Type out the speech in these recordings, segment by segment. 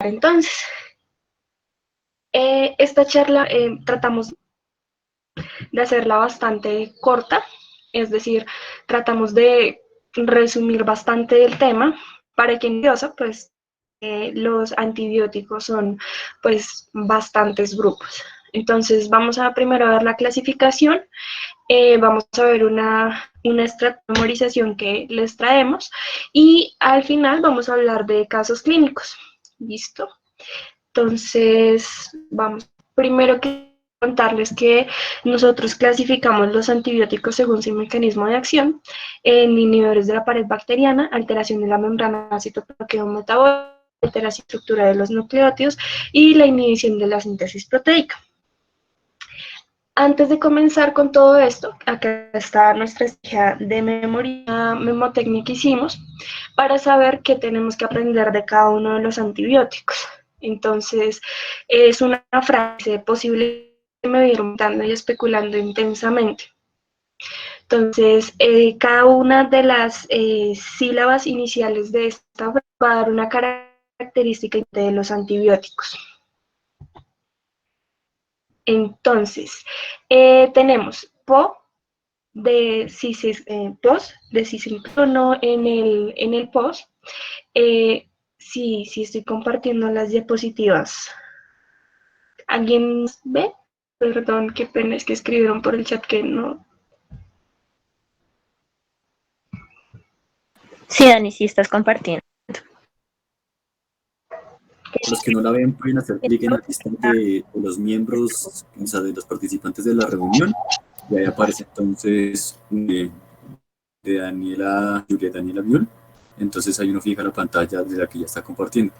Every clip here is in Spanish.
Entonces, esta charla tratamos de hacerla bastante corta, es decir, tratamos de resumir bastante el tema. Para quien curiosa, pues los antibióticos son pues bastantes grupos. Entonces vamos a primero ver la clasificación, vamos a ver una estrategia de memorización que les traemos y al final vamos a hablar de casos clínicos. ¿Listo? Entonces, vamos. Primero que contarles que nosotros clasificamos los antibióticos según su mecanismo de acción en inhibidores de la pared bacteriana, alteración de la membrana citometabólica, alteración estructural de los nucleótidos y la inhibición de la síntesis proteica. Antes de comenzar con todo esto, acá está nuestra estrategia de memoria, memotecnia que hicimos para saber qué tenemos que aprender de cada uno de los antibióticos. Entonces, es una frase posible que me vieron dando y especulando intensamente. Entonces, cada una de las sílabas iniciales de esta frase va a dar una característica de los antibióticos. Entonces, tenemos PO de POS, de cinclono en el POS. Sí, estoy compartiendo las diapositivas. ¿Alguien ve? Perdón, qué pena, es que escribieron por el chat que no. Sí, Dani, sí estás compartiendo. Los que no la ven pueden hacer clic en la lista de los miembros, o sea, de los participantes de la reunión, y ahí aparece entonces de Juliet Daniela Biol. Entonces ahí uno fija la pantalla de la que ya está compartiendo.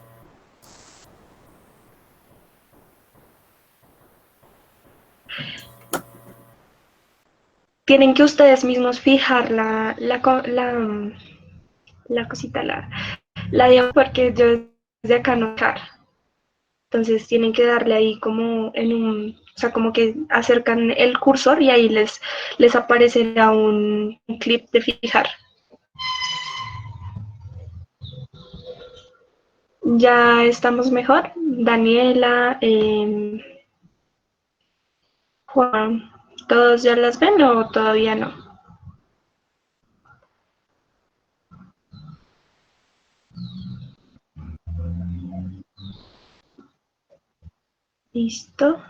Tienen que ustedes mismos fijar la cosita, la diapositiva, porque yo desde acá no fijar. Entonces tienen que darle ahí como o sea, como que acercan el cursor y ahí les aparecerá un clip de fijar. Ya estamos mejor. Daniela, Juan, ¿todos ya las ven o todavía no? Listo.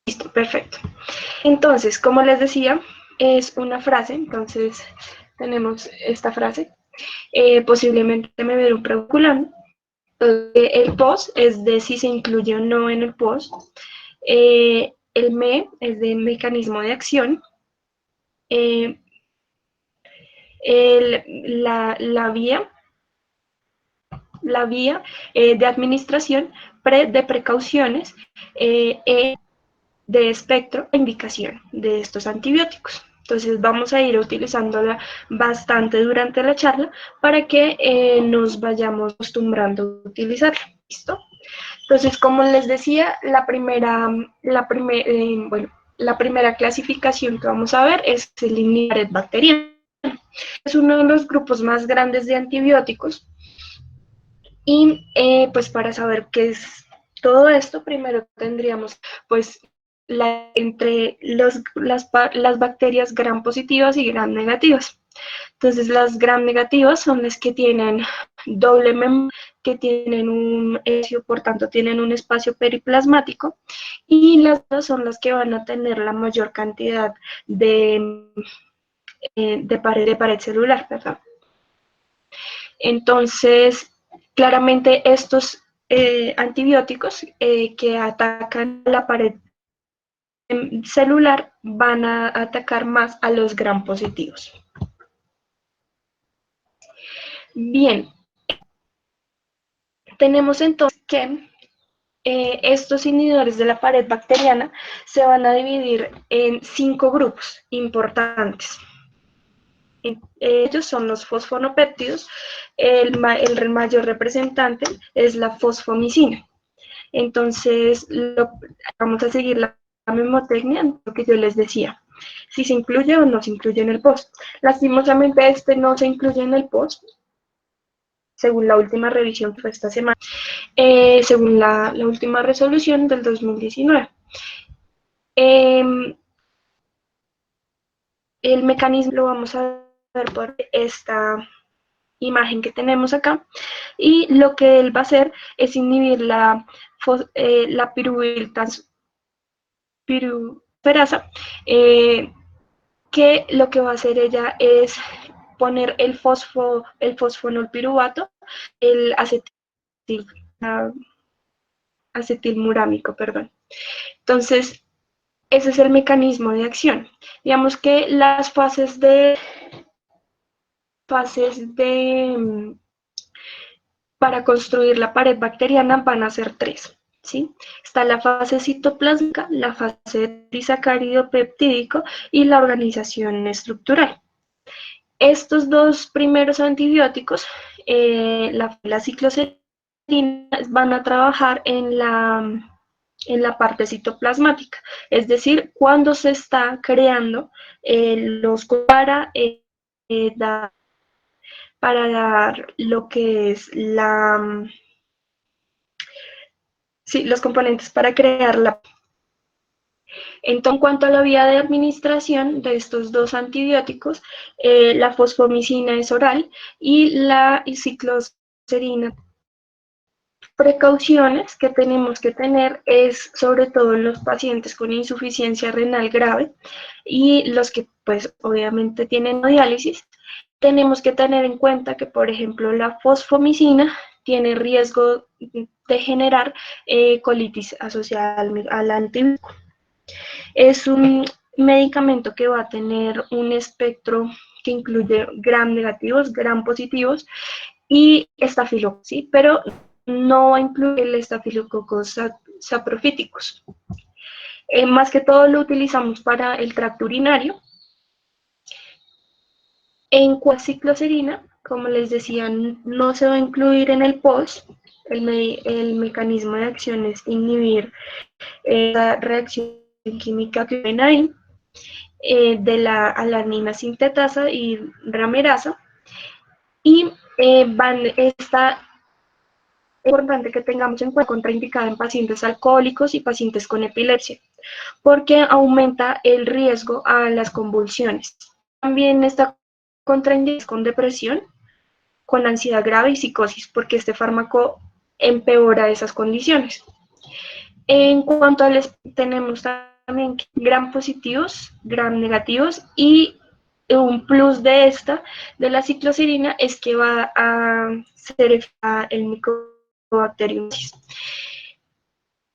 Listo, perfecto. Entonces, como les decía, es una frase, entonces tenemos esta frase. Posiblemente me vieron preocupada. El POS es de si se incluye o no en el POS. El ME es de mecanismo de acción. La vía de administración, de precauciones, de espectro e indicación de estos antibióticos. Entonces vamos a ir utilizándola bastante durante la charla para que nos vayamos acostumbrando a utilizarla. ¿Listo? Entonces, como les decía, la primera clasificación que vamos a ver es el inhibidor bacteriano. Es uno de los grupos más grandes de antibióticos. Y pues para saber qué es todo esto, primero tendríamos pues entre las bacterias gram positivas y gram negativas. Entonces las gram negativas son las que tienen doble membrana, que tienen un por tanto tienen un espacio periplasmático, y las dos son las que van a tener la mayor cantidad de pared celular, perdón. Entonces, claramente estos antibióticos que atacan la pared celular van a atacar más a los gram positivos. Bien, tenemos entonces que estos inhibidores de la pared bacteriana se van a dividir en 5 grupos importantes. Ellos son los fosfonopéptidos. El mayor representante es la fosfomicina. Entonces, vamos a seguir la memotecnia, lo que yo les decía. si se incluye o no se incluye en el POS. Lastimosamente este no se incluye en el POS, según la última revisión que fue esta semana, según la última resolución del 2019. El mecanismo lo vamos a ver por esta imagen que tenemos acá, y lo que él va a hacer es inhibir la piruferasa, que lo que va a hacer ella es poner el fosfonolpiruvato, el acetilmurámico, perdón. Entonces, ese es el mecanismo de acción. Digamos que las fases para construir la pared bacteriana van a ser 3. ¿Sí? Está la fase citoplásmica, la fase disacárido peptídico y la organización estructural. Estos dos primeros antibióticos, la cicloserina, van a trabajar en la parte citoplasmática, es decir, cuando se está creando los para dar lo que es los componentes para crear la. Entonces, en cuanto a la vía de administración de estos dos antibióticos, la fosfomicina es oral y la cicloserina. Precauciones que tenemos que tener es sobre todo en los pacientes con insuficiencia renal grave y los que pues obviamente tienen diálisis. Tenemos que tener en cuenta que, por ejemplo, la fosfomicina tiene riesgo de generar colitis asociada al antibiótico. Es un medicamento que va a tener un espectro que incluye gram negativos, gram positivos y estafilococcus, ¿sí? Pero no va a incluir el estafilococcus saprophyticus. Más que todo lo utilizamos para el tracto urinario. En cuanto a cicloserina, como les decía, no se va a incluir en el POS. El mecanismo de acción es inhibir la reacción química que ven ahí, de la alanina sintetasa y ramerasa. Y esta es importante que tengamos en cuenta contraindicada en pacientes alcohólicos y pacientes con epilepsia, porque aumenta el riesgo a las convulsiones. También está contraindicada con depresión, con ansiedad grave y psicosis, porque este fármaco empeora esas condiciones. En cuanto a tenemos también gram positivos, gram negativos, y un plus de la cicloserina, es que va a ser el Mycobacterium.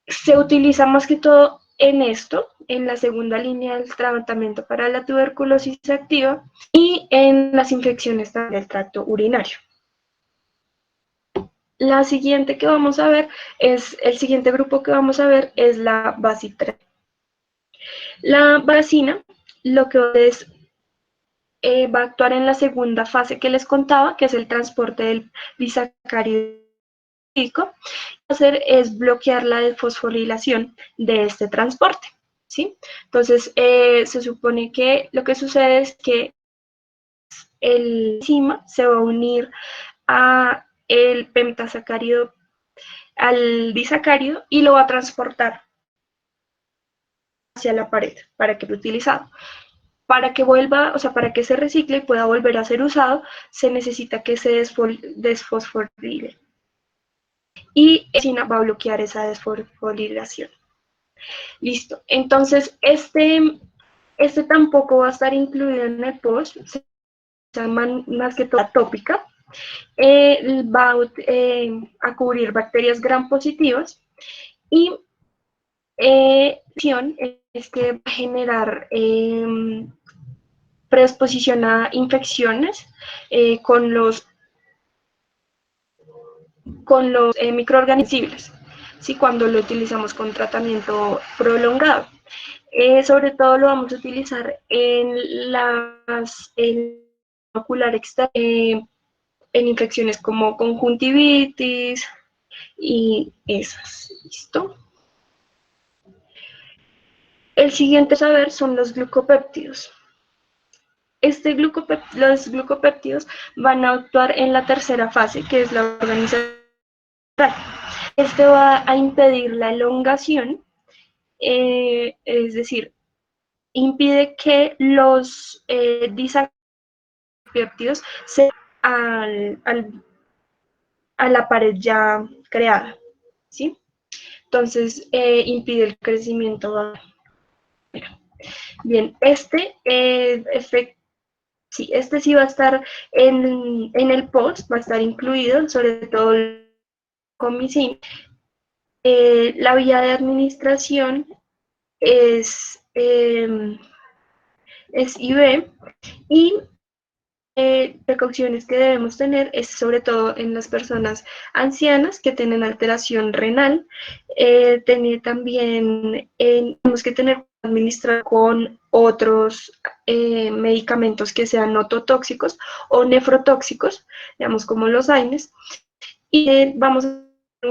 Se utiliza más que todo en la segunda línea del tratamiento para la tuberculosis activa y en las infecciones del tracto urinario. El siguiente grupo que vamos a ver es la bacitra. La bacina lo que es, va a actuar en la segunda fase que les contaba, que es el transporte del disacárido. Lo que va a hacer es bloquear la desfosforilación de este transporte, ¿sí? Entonces, se supone que lo que sucede es que el enzima se va a unir a el pentasacárido, al disacárido, y lo va a transportar hacia la pared para que sea utilizado. Para que vuelva, o sea, para que se recicle y pueda volver a ser usado, se necesita que se desfosforile. Y la enzima va a bloquear esa desfosforilación. Listo. Entonces, este tampoco va a estar incluido en el POS, se llama más que todo atópica. Va a cubrir bacterias gram positivas y es que va a generar predisposición a infecciones con los microorganismos, ¿sí? Cuando lo utilizamos con tratamiento prolongado. Sobre todo lo vamos a utilizar en el ocular externo, en infecciones como conjuntivitis y esas. ¿Listo? El siguiente saber son los glucopéptidos. Los glucopéptidos van a actuar en la tercera fase, que es la organización. Este va a impedir la elongación, es decir, impide que los disacáridos se a la pared ya creada, ¿sí? Entonces, impide el crecimiento. Bien, este sí va a estar en el post, va a estar incluido, sobre todo el comicin. La vía de administración es IV y precauciones que debemos tener es sobre todo en las personas ancianas que tienen alteración renal, tenemos que tener administrar con otros medicamentos que sean nototóxicos o nefrotóxicos, digamos como los AINES, y vamos a tener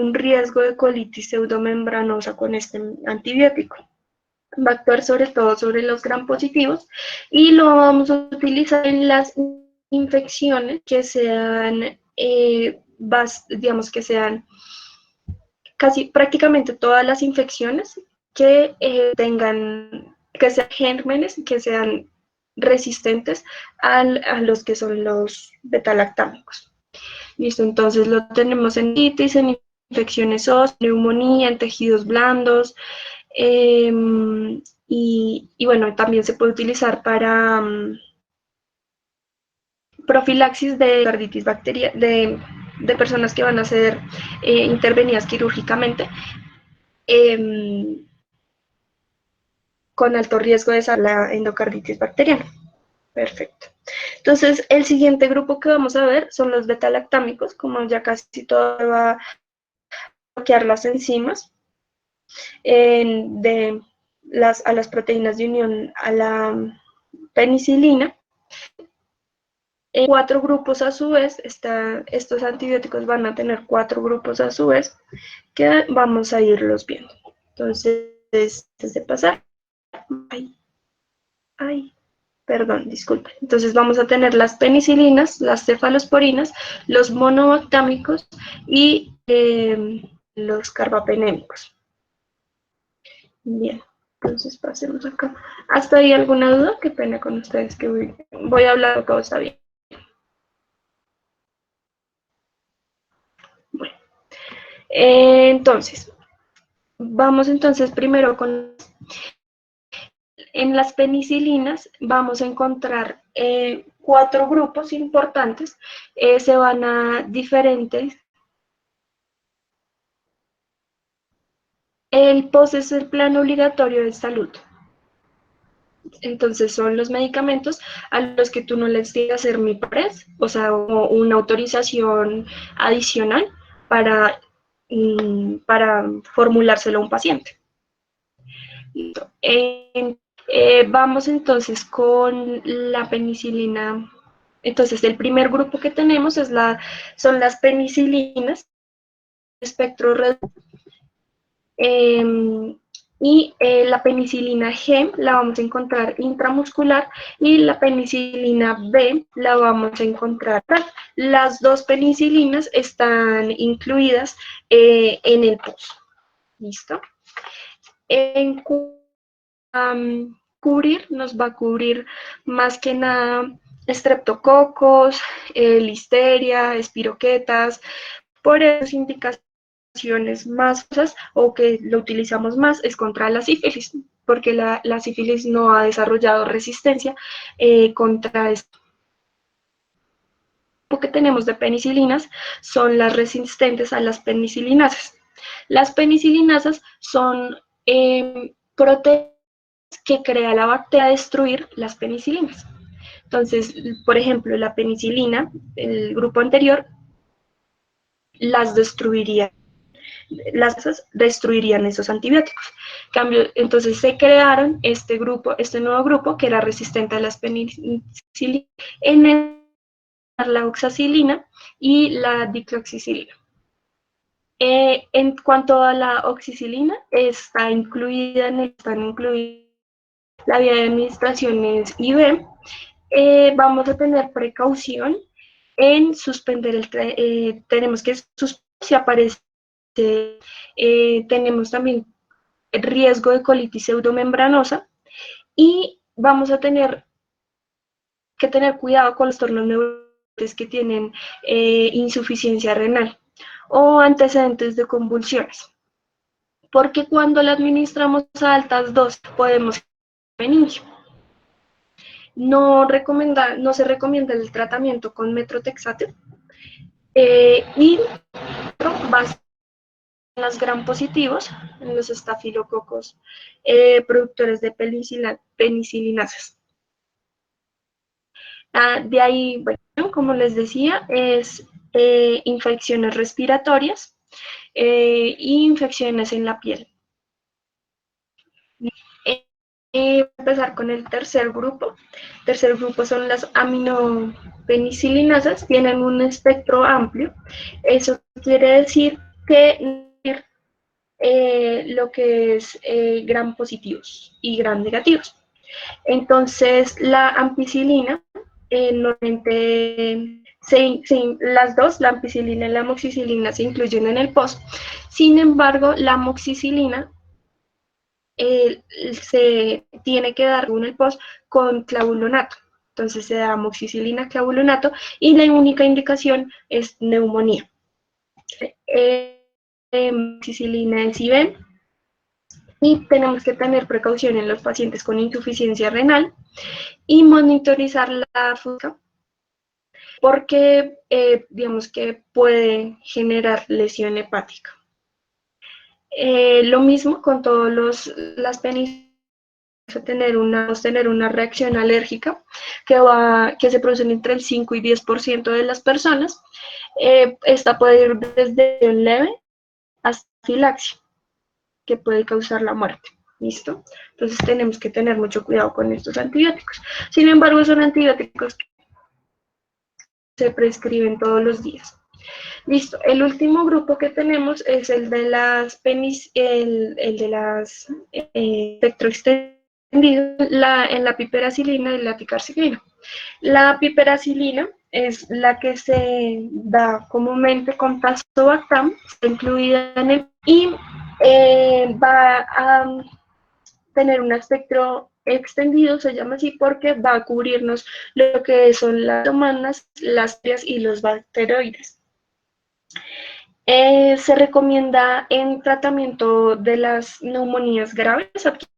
un riesgo de colitis pseudomembranosa con este antibiótico. Va a actuar sobre todo sobre los gram positivos y lo vamos a utilizar en las infecciones que sean, digamos que sean casi prácticamente todas las infecciones que que sean gérmenes, que sean resistentes a los que son los betalactámicos. Listo, entonces lo tenemos en itis, en infecciones óseas, neumonía, en tejidos blandos, y bueno, también se puede utilizar para profilaxis de carditis bacteriana, de personas que van a ser intervenidas quirúrgicamente con alto riesgo de la endocarditis bacteriana. Perfecto. Entonces, el siguiente grupo que vamos a ver son los betalactámicos, como ya casi todo va a bloquear las enzimas a las proteínas de unión a la penicilina. 4 grupos a su vez, estos antibióticos van a tener 4 grupos a su vez, que vamos a irlos viendo. Entonces, antes de pasar, perdón, disculpe. Entonces vamos a tener las penicilinas, las cefalosporinas, los monobactámicos y los carbapenémicos. Bien, entonces pasemos acá. ¿Hasta ahí alguna duda? Qué pena con ustedes que voy a hablar, todo está bien. Bueno, entonces, vamos entonces primero con... En las penicilinas vamos a encontrar 4 grupos importantes, se van a diferentes. El POS es el plan obligatorio de salud. Entonces son los medicamentos a los que tú no les tienes que hacer MIPRES, o sea, una autorización adicional para formulárselo a un paciente. Vamos entonces con la penicilina. Entonces el primer grupo que tenemos son las penicilinas, espectro reducido. Y la penicilina G la vamos a encontrar intramuscular y la penicilina B la vamos a encontrar. Las dos penicilinas están incluidas en el POS. ¿Listo? Cubrir, nos va a cubrir más que nada estreptococos, listeria, espiroquetas, por esas indicaciones más famosas o que lo utilizamos más es contra la sífilis, porque la sífilis no ha desarrollado resistencia contra esto. Lo que tenemos de penicilinas son las resistentes a las penicilinasas. Las penicilinasas son proteínas que crea la bacteria a destruir las penicilinas. Entonces, por ejemplo, la penicilina, el grupo anterior, las destruiría. Destruirían esos antibióticos. Cambio, entonces se crearon este nuevo grupo que era resistente a las penicilinas, en la oxacilina y la dicloxicilina. En cuanto a la oxicilina, están incluidas la vía de administración es IV, vamos a tener precaución en suspender tenemos que suspender si aparece, tenemos también riesgo de colitis pseudomembranosa y vamos a tener que tener cuidado con los trastornos neurológicos que tienen insuficiencia renal o antecedentes de convulsiones, porque cuando la administramos a altas dosis podemos meningia. No se recomienda el tratamiento con metrotexate y va en los gram positivos, en los estafilococos productores de penicilinasas. De ahí, bueno, como les decía, es infecciones respiratorias e infecciones en la piel. Voy a empezar con el tercer grupo. El tercer grupo son las aminopenicilinasas, tienen un espectro amplio. Eso quiere decir que lo que es gram positivos y gram negativos. Entonces, la ampicilina, normalmente las dos, la ampicilina y la amoxicilina, se incluyen en el POS. Sin embargo, la amoxicilina se tiene que dar en el POS con clavulonato. Entonces se da amoxicilina, clavulonato y la única indicación es neumonía. Amoxicilina es IV y tenemos que tener precaución en los pacientes con insuficiencia renal y monitorizar la función porque digamos que puede generar lesión hepática. Lo mismo con todas las penicilinas, tener una reacción alérgica que se produce entre el 5 y 10% de las personas. Esta puede ir desde un leve hasta afilaxia, que puede causar la muerte. ¿Listo? Entonces tenemos que tener mucho cuidado con estos antibióticos. Sin embargo, son antibióticos que se prescriben todos los días. Listo, el último grupo que tenemos es el de las espectro extendido, en la piperacilina y la ticarciclina. La piperacilina es la que se da comúnmente con tazobactam, está incluida en el y va a tener un espectro extendido, se llama así porque va a cubrirnos lo que son las tomanas, las trias y los bacteroides. Se recomienda en tratamiento de las neumonías graves,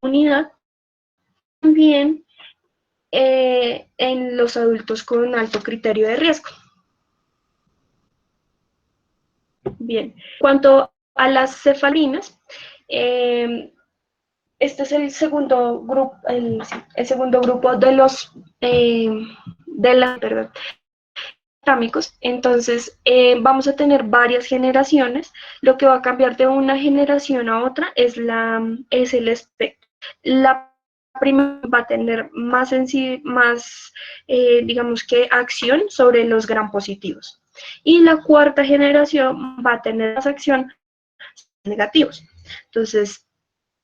inmunidad, también en los adultos con alto criterio de riesgo. Bien, en cuanto a las cefalinas, este es el segundo grupo, segundo grupo de los entonces vamos a tener varias generaciones. Lo que va a cambiar de una generación a otra es el espectro. La primera va a tener más digamos que acción sobre los gram positivos y la cuarta generación va a tener más acción negativos. Entonces,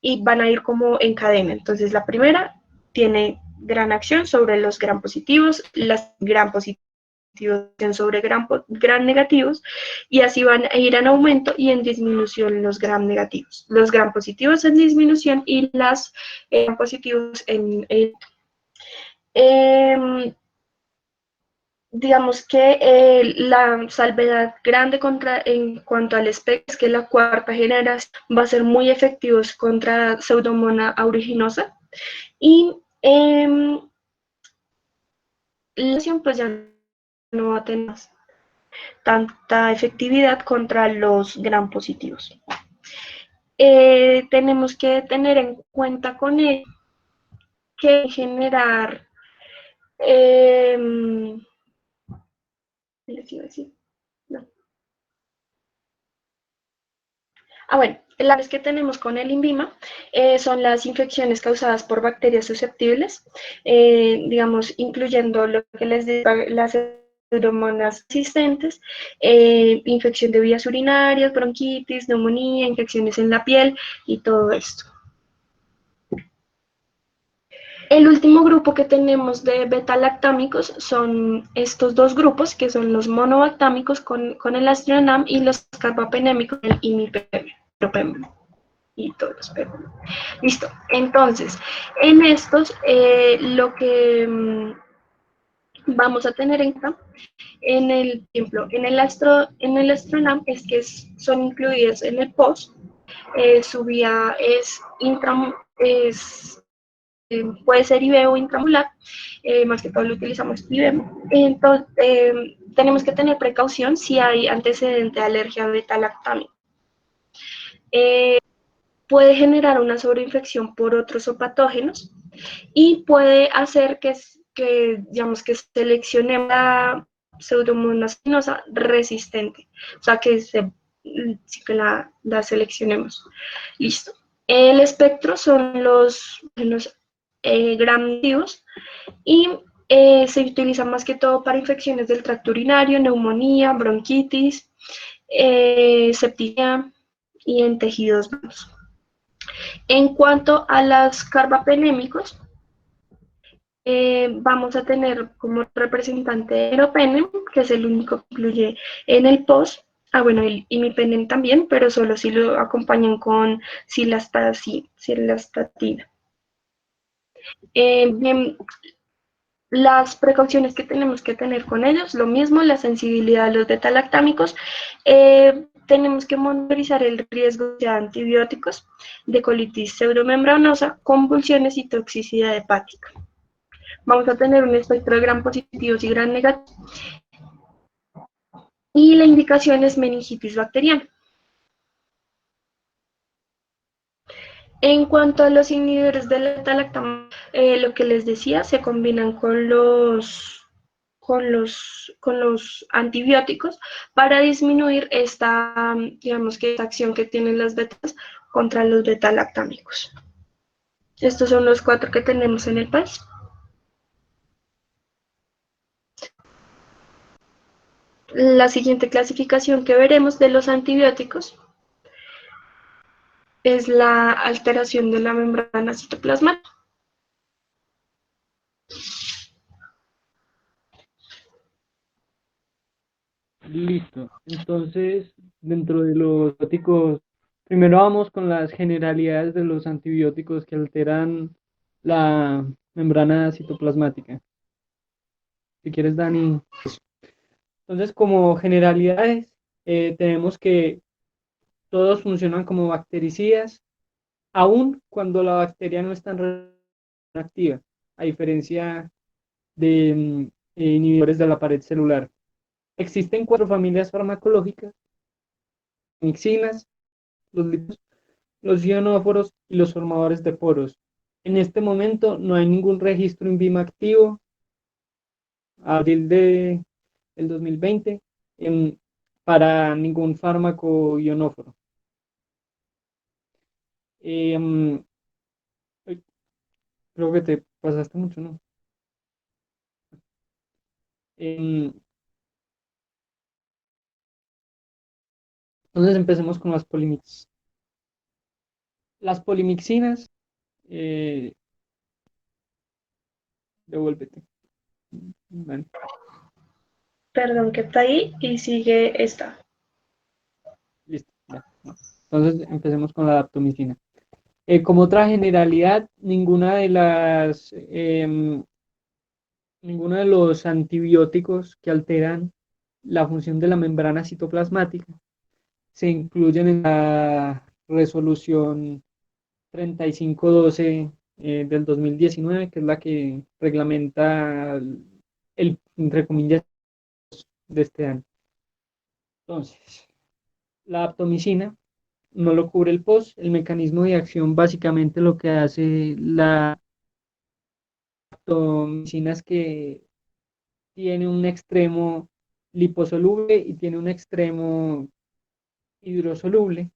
y van a ir como en cadena. Entonces, la primera tiene gran acción sobre los gram positivos, las gram positivos sobre gram negativos, y así van a ir en aumento y en disminución los gram negativos. Los gram positivos en disminución y las gram positivos en digamos que la salvedad grande en cuanto al espectro es que la cuarta generación va a ser muy efectivos contra Pseudomonas aeruginosa y la acción pues ya no va a tener tanta efectividad contra los gram positivos. Tenemos que tener en cuenta con ello que generar les iba a decir, no. Bueno, las que tenemos con el INVIMA son las infecciones causadas por bacterias susceptibles, digamos, incluyendo lo que les digo, las pseudomonas resistentes, infección de vías urinarias, bronquitis, neumonía, infecciones en la piel y todo esto. El último grupo que tenemos de beta-lactámicos son estos dos grupos, que son los monobactámicos con el astronam y los carbapenémicos con el imipem y todos los PEM. Listo. Entonces, en estos, lo que vamos a tener en cuenta, en el ejemplo, en el astronam es que son incluidos en el POS. Su vía puede ser IB o intramular, más que todo lo utilizamos IB. Entonces, tenemos que tener precaución si hay antecedente de alergia beta-lactámica. Puede generar una sobreinfección por otros patógenos y puede hacer digamos, que seleccionemos la pseudomonas spinosa resistente, o sea, que la seleccionemos. Listo. El espectro son los gram negativos y se utiliza más que todo para infecciones del tracto urinario, neumonía, bronquitis, septicemia y en tejidos blandos. En cuanto a los carbapenémicos, vamos a tener como representante el meropenem, que es el único que incluye en el POS. Bueno, el imipenem también, pero solo si lo acompañan con cilastatina. Bien, las precauciones que tenemos que tener con ellos, lo mismo, la sensibilidad a los beta-lactámicos. Tenemos que monitorizar el riesgo de antibióticos, de colitis pseudomembranosa, convulsiones y toxicidad hepática. Vamos a tener un espectro de gram positivos y gram negativos. Y la indicación es meningitis bacteriana. En cuanto a los inhibidores de la beta-lactamasa, lo que les decía, se combinan con los antibióticos para disminuir digamos que esta acción que tienen las betas contra los beta-lactámicos. Estos son los 4 que tenemos en el país. La siguiente clasificación que veremos de los antibióticos es la alteración de la membrana citoplasmática. Listo. Entonces, dentro de los antibióticos, primero vamos con las generalidades de los antibióticos que alteran la membrana citoplasmática. Si quieres, Dani. Entonces, como generalidades, tenemos que todos funcionan como bactericidas, aun cuando la bacteria no es tan activa, a diferencia de inhibidores de la pared celular. Existen 4 familias farmacológicas: mixinas, los lipos, los ionóforos y los formadores de poros. En este momento no hay ningún registro INVIMA activo, abril del 2020, para ningún fármaco ionóforo. Creo que te pasaste mucho, ¿no? Entonces empecemos con las polimixinas. Las polimixinas, devuélvete. Vale. Perdón, que está ahí y sigue esta. Listo. Ya. Entonces empecemos con la daptomicina. Como otra generalidad, ninguno de los antibióticos que alteran la función de la membrana citoplasmática se incluyen en la resolución 3512 del 2019, que es la que reglamenta entre comillas, de este año. Entonces, la daptomicina no lo cubre el POS. El mecanismo de acción, básicamente lo que hace la daptomicina es que tiene un extremo liposoluble y tiene un extremo hidrosoluble,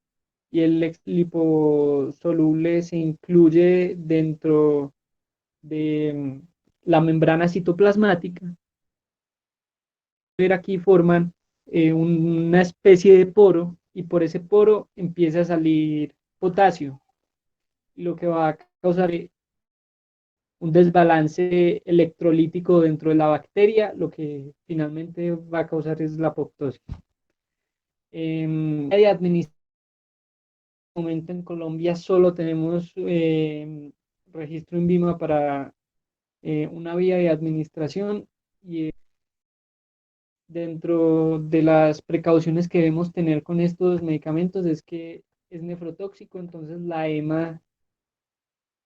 y el liposoluble se incluye dentro de la membrana citoplasmática. Aquí forman una especie de poro, y por ese poro empieza a salir potasio, lo que va a causar un desbalance electrolítico dentro de la bacteria, lo que finalmente va a causar es la apoptosis. De administración, en este momento en Colombia solo tenemos registro INVIMA para una vía de administración y dentro de las precauciones que debemos tener con estos medicamentos es que es nefrotóxico, entonces la EMA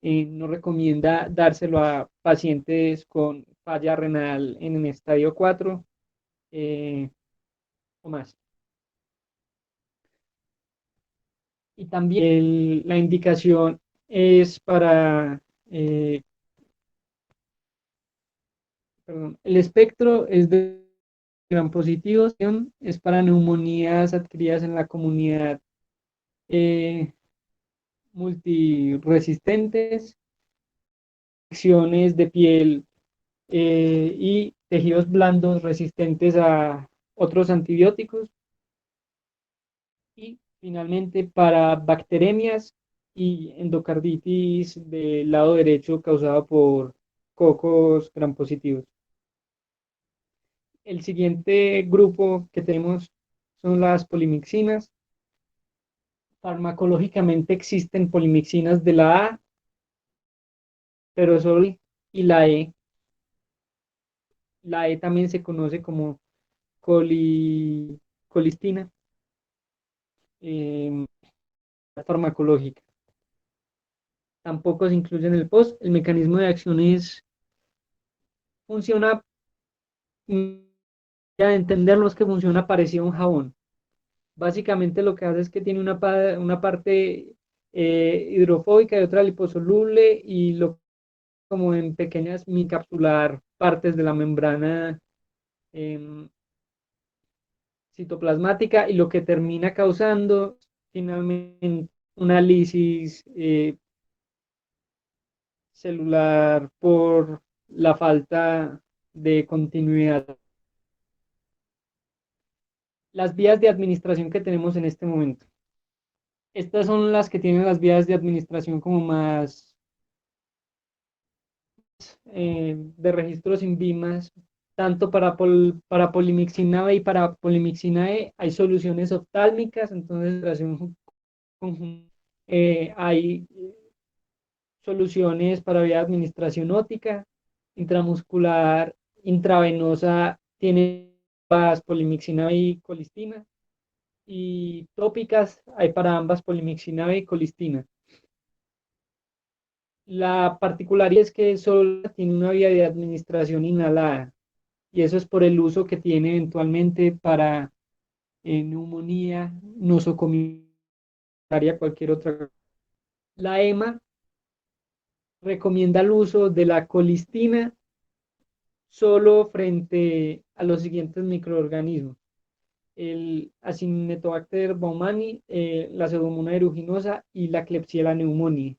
no recomienda dárselo a pacientes con falla renal en el estadio 4 o más. Y también la indicación es para, perdón, el espectro es de gran positivo, es para neumonías adquiridas en la comunidad multiresistentes, infecciones de piel y tejidos blandos resistentes a otros antibióticos. Y finalmente para bacteremias y endocarditis del lado derecho causada por cocos gram positivos. El siguiente grupo que tenemos son las polimixinas. Farmacológicamente existen polimixinas de la A, pero solo y la E. La E también se conoce como colistina farmacológica. Tampoco se incluye en el post. El mecanismo de acción funciona, ya entenderlo es que funciona parecido a un jabón. Básicamente lo que hace es que tiene una parte hidrofóbica y otra liposoluble y como en pequeñas micapsular partes de la membrana citoplasmática y lo que termina causando finalmente una lisis celular por la falta de continuidad. Las vías de administración que tenemos en este momento. Estas son las que tienen las vías de administración como más de registros INVIMAS, tanto para polimixina B y para polimixina E hay soluciones oftálmicas, entonces hay soluciones para vía de administración óptica, intramuscular, intravenosa, tiene polimixina B y colistina, y tópicas hay para ambas polimixina B y colistina. La particularidad es que solo tiene una vía de administración inhalada, y eso es por el uso que tiene eventualmente para neumonía, nosocomial, cualquier otra. La EMA recomienda el uso de la colistina solo frente a los siguientes microorganismos: el Acinetobacter baumannii, la Pseudomonas aeruginosa y la Klebsiella pneumoniae.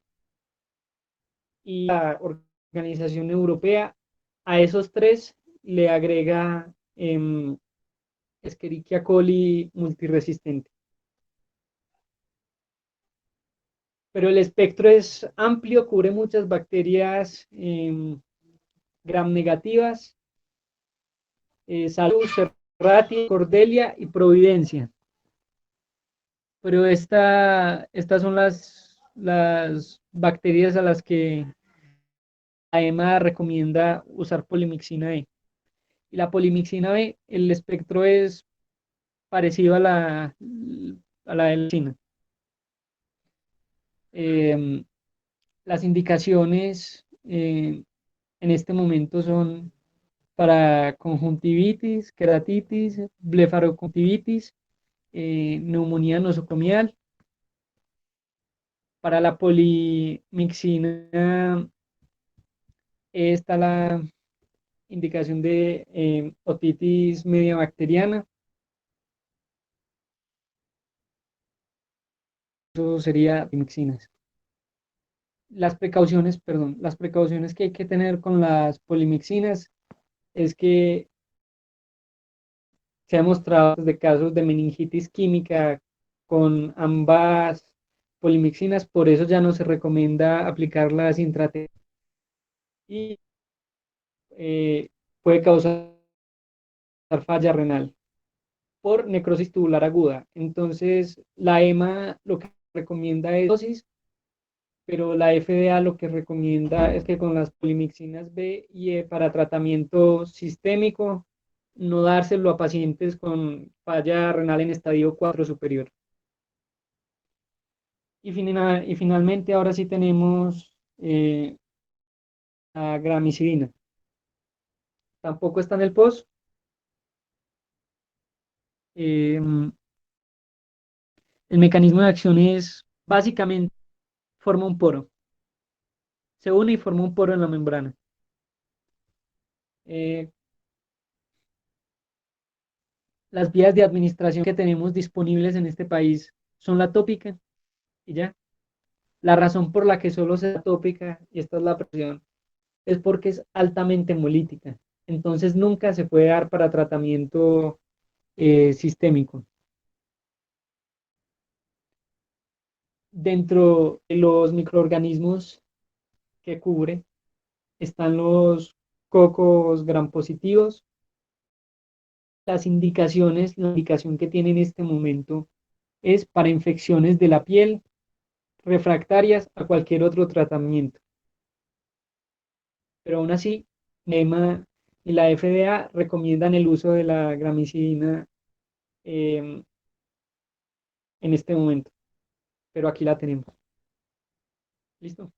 Y la Organización Europea a esos tres le agrega Escherichia coli multiresistente. Pero el espectro es amplio, cubre muchas bacterias gram negativas, Salus, Serratia, Cordelia y Providencia. Pero estas son las bacterias a las que la EMA recomienda usar polimixina E. Y la polimixina B, el espectro es parecido a la de la China. Las indicaciones en este momento son para conjuntivitis, queratitis, blefaroconjuntivitis, neumonía nosocomial. Para la polimixina está la indicación de otitis media bacteriana. Eso sería polimixinas. Las precauciones que hay que tener con las polimixinas es que se ha demostrado de casos de meningitis química con ambas polimixinas, por eso ya no se recomienda aplicarlas intratecal. y puede causar falla renal por necrosis tubular aguda. Entonces, la EMA lo que recomienda es dosis, pero la FDA lo que recomienda es que con las polimixinas B y E para tratamiento sistémico, no dárselo a pacientes con falla renal en estadio 4 superior. Y finalmente, ahora sí tenemos la gramicilina. Tampoco está en el post. El mecanismo de acción es básicamente forma un poro. Se une y forma un poro en la membrana. Las vías de administración que tenemos disponibles en este país son la tópica y ya. La razón por la que solo se da tópica, y esta es la presión, es porque es altamente hemolítica. Entonces nunca se puede dar para tratamiento sistémico. Dentro de los microorganismos que cubre están los cocos gram positivos. Las indicaciones, la indicación que tiene en este momento es para infecciones de la piel refractarias a cualquier otro tratamiento. Pero aún así, NEMA y la FDA recomiendan el uso de la gramicilina en este momento. Pero aquí la tenemos. ¿Listo?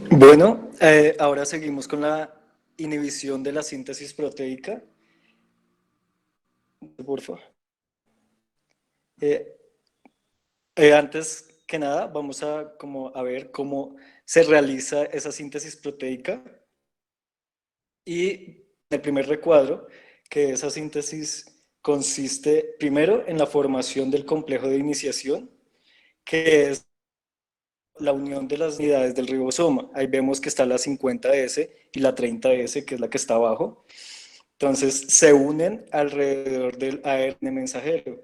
Bueno, ahora seguimos con la inhibición de la síntesis proteica. Por favor. Antes que nada, vamos a ver cómo se realiza esa síntesis proteica. Y el primer recuadro, que esa síntesis consiste primero en la formación del complejo de iniciación, que es la unión de las unidades del ribosoma. Ahí vemos que está la 50S y la 30S, que es la que está abajo. Entonces se unen alrededor del ARN mensajero.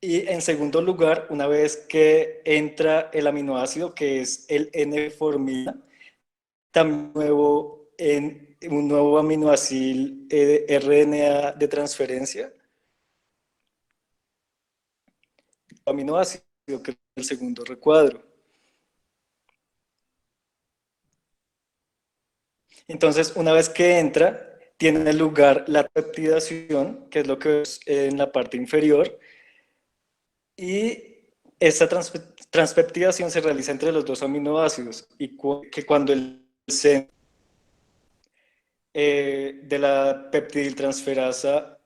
Y en segundo lugar, una vez que entra el aminoácido, que es el N-formina, también un nuevo aminoácido RNA de transferencia, aminoácido, que es el segundo recuadro. Entonces, una vez que entra, tiene lugar la peptidación, que es lo que ves en la parte inferior, y esta transpeptidación se realiza entre los dos aminoácidos, y que cuando el centro de la peptidiltransferasa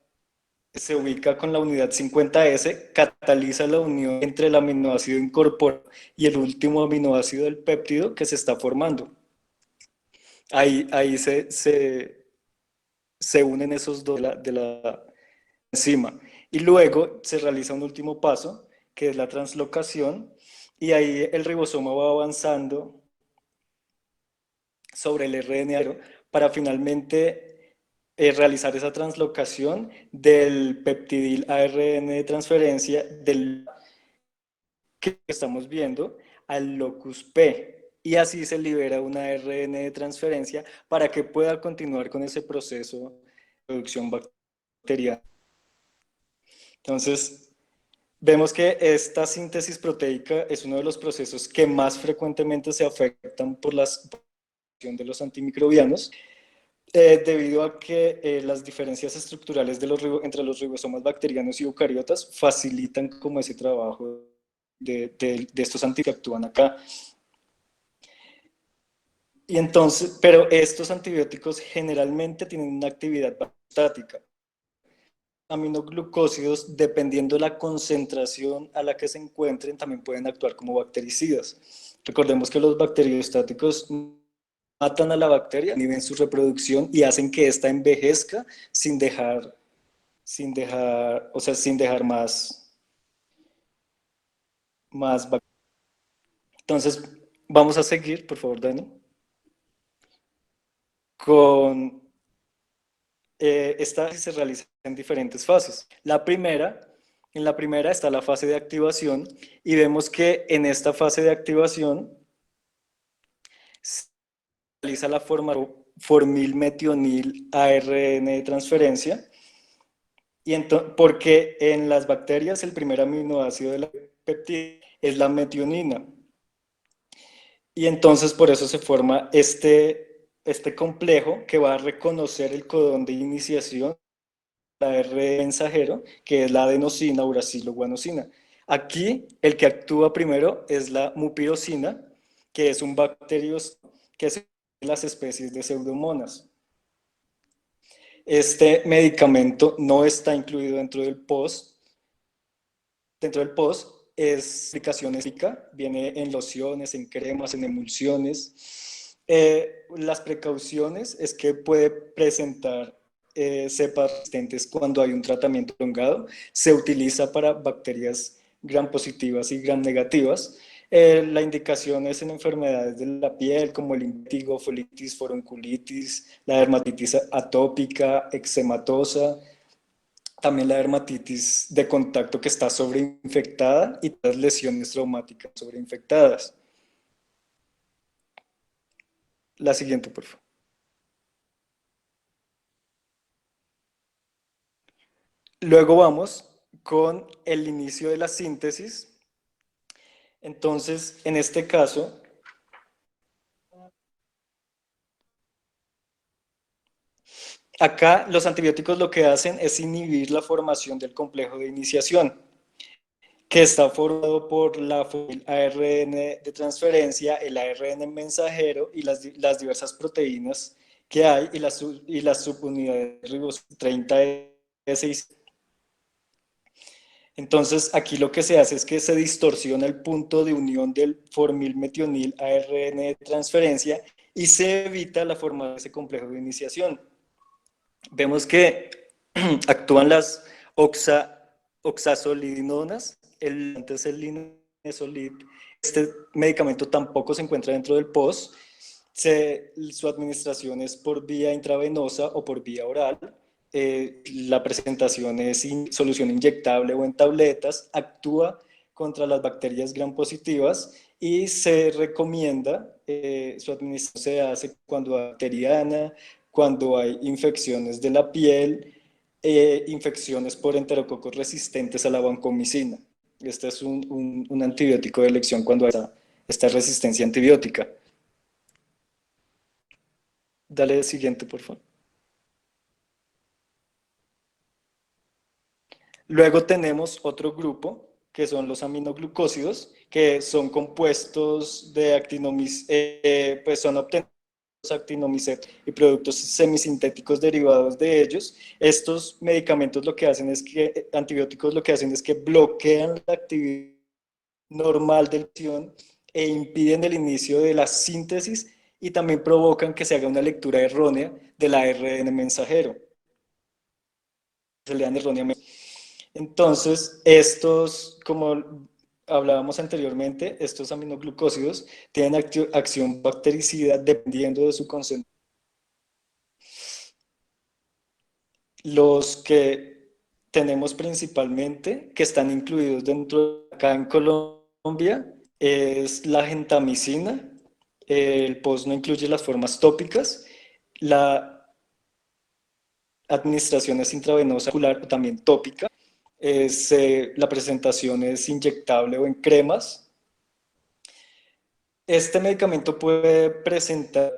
se ubica con la unidad 50S, cataliza la unión entre el aminoácido incorporado y el último aminoácido del péptido que se está formando. Ahí se unen esos dos de la enzima. Y luego se realiza un último paso, que es la translocación, y ahí el ribosoma va avanzando sobre el RNA para finalmente realizar esa translocación del peptidil ARN de transferencia del que estamos viendo al locus P. Y así se libera una ARN de transferencia para que pueda continuar con ese proceso de producción bacteriana. Entonces, vemos que esta síntesis proteica es uno de los procesos que más frecuentemente se afectan por la acción de los antimicrobianos, debido a que las diferencias estructurales entre los ribosomas bacterianos y eucariotas facilitan como ese trabajo de estos antibióticos que actúan acá. Y entonces, pero estos antibióticos generalmente tienen una actividad estática. Aminoglucósidos, dependiendo de la concentración a la que se encuentren, también pueden actuar como bactericidas. Recordemos que los bacteriostáticos matan a la bacteria, inhiben su reproducción y hacen que ésta envejezca sin dejar más bacterias. Entonces, vamos a seguir, por favor, Dani, con esta se realiza en diferentes fases. En la primera está la fase de activación y vemos que en esta fase de activación se realiza la formilmetionil ARN de transferencia, y porque en las bacterias el primer aminoácido de la peptida es la metionina. Y entonces por eso se forma este complejo que va a reconocer el codón de iniciación, la R mensajero, que es la adenosina, uracilo, guanosina. Aquí el que actúa primero es la mupirocina, que es un bacteriófago que se en las especies de Pseudomonas. Este medicamento no está incluido dentro del POS. Dentro del POS es aplicación estética, viene en lociones, en cremas, en emulsiones. Las precauciones es que puede presentar cepas resistentes cuando hay un tratamiento prolongado. Se utiliza para bacterias gram positivas y gram negativas. La indicación es en enfermedades de la piel como el impetigo, folitis, forunculitis, la dermatitis atópica, eczematosa, también la dermatitis de contacto que está sobreinfectada y las lesiones traumáticas sobreinfectadas. La siguiente, por favor. Luego vamos con el inicio de la síntesis. Entonces, en este caso, acá los antibióticos lo que hacen es inhibir la formación del complejo de iniciación, que está formado por la ARN de transferencia, el ARN mensajero y las diversas proteínas que hay y las subunidades ribosómicas 30S. Entonces, aquí lo que se hace es que se distorsiona el punto de unión del formilmetionil ARN de transferencia y se evita la formación de ese complejo de iniciación. Vemos que actúan las oxazolidinonas, antes el linezolid. Este medicamento tampoco se encuentra dentro del POS. Su administración es por vía intravenosa o por vía oral. La presentación es solución inyectable o en tabletas. Actúa contra las bacterias gram positivas y se recomienda, su administración se hace cuando hay bacteriana, cuando hay infecciones de la piel, infecciones por enterococos resistentes a la vancomicina. Este es un antibiótico de elección cuando hay esta resistencia antibiótica. Dale siguiente, por favor. Luego tenemos otro grupo, que son los aminoglucósidos, que son compuestos de pues son obtenidos actinomicet y productos semisintéticos derivados de ellos. Estos medicamentos lo que hacen es que, antibióticos lo que hacen es que bloquean la actividad normal de la acción e impiden el inicio de la síntesis y también provocan que se haga una lectura errónea del ARN mensajero. Se lean erróneamente. Entonces, estos, como hablábamos anteriormente, estos aminoglucósidos tienen acción bactericida dependiendo de su concentración. Los que tenemos principalmente, que están incluidos dentro de acá en Colombia, es la gentamicina. El POS no incluye las formas tópicas. La administración es intravenosa o también tópica. La presentación es inyectable o en cremas. Este medicamento puede presentar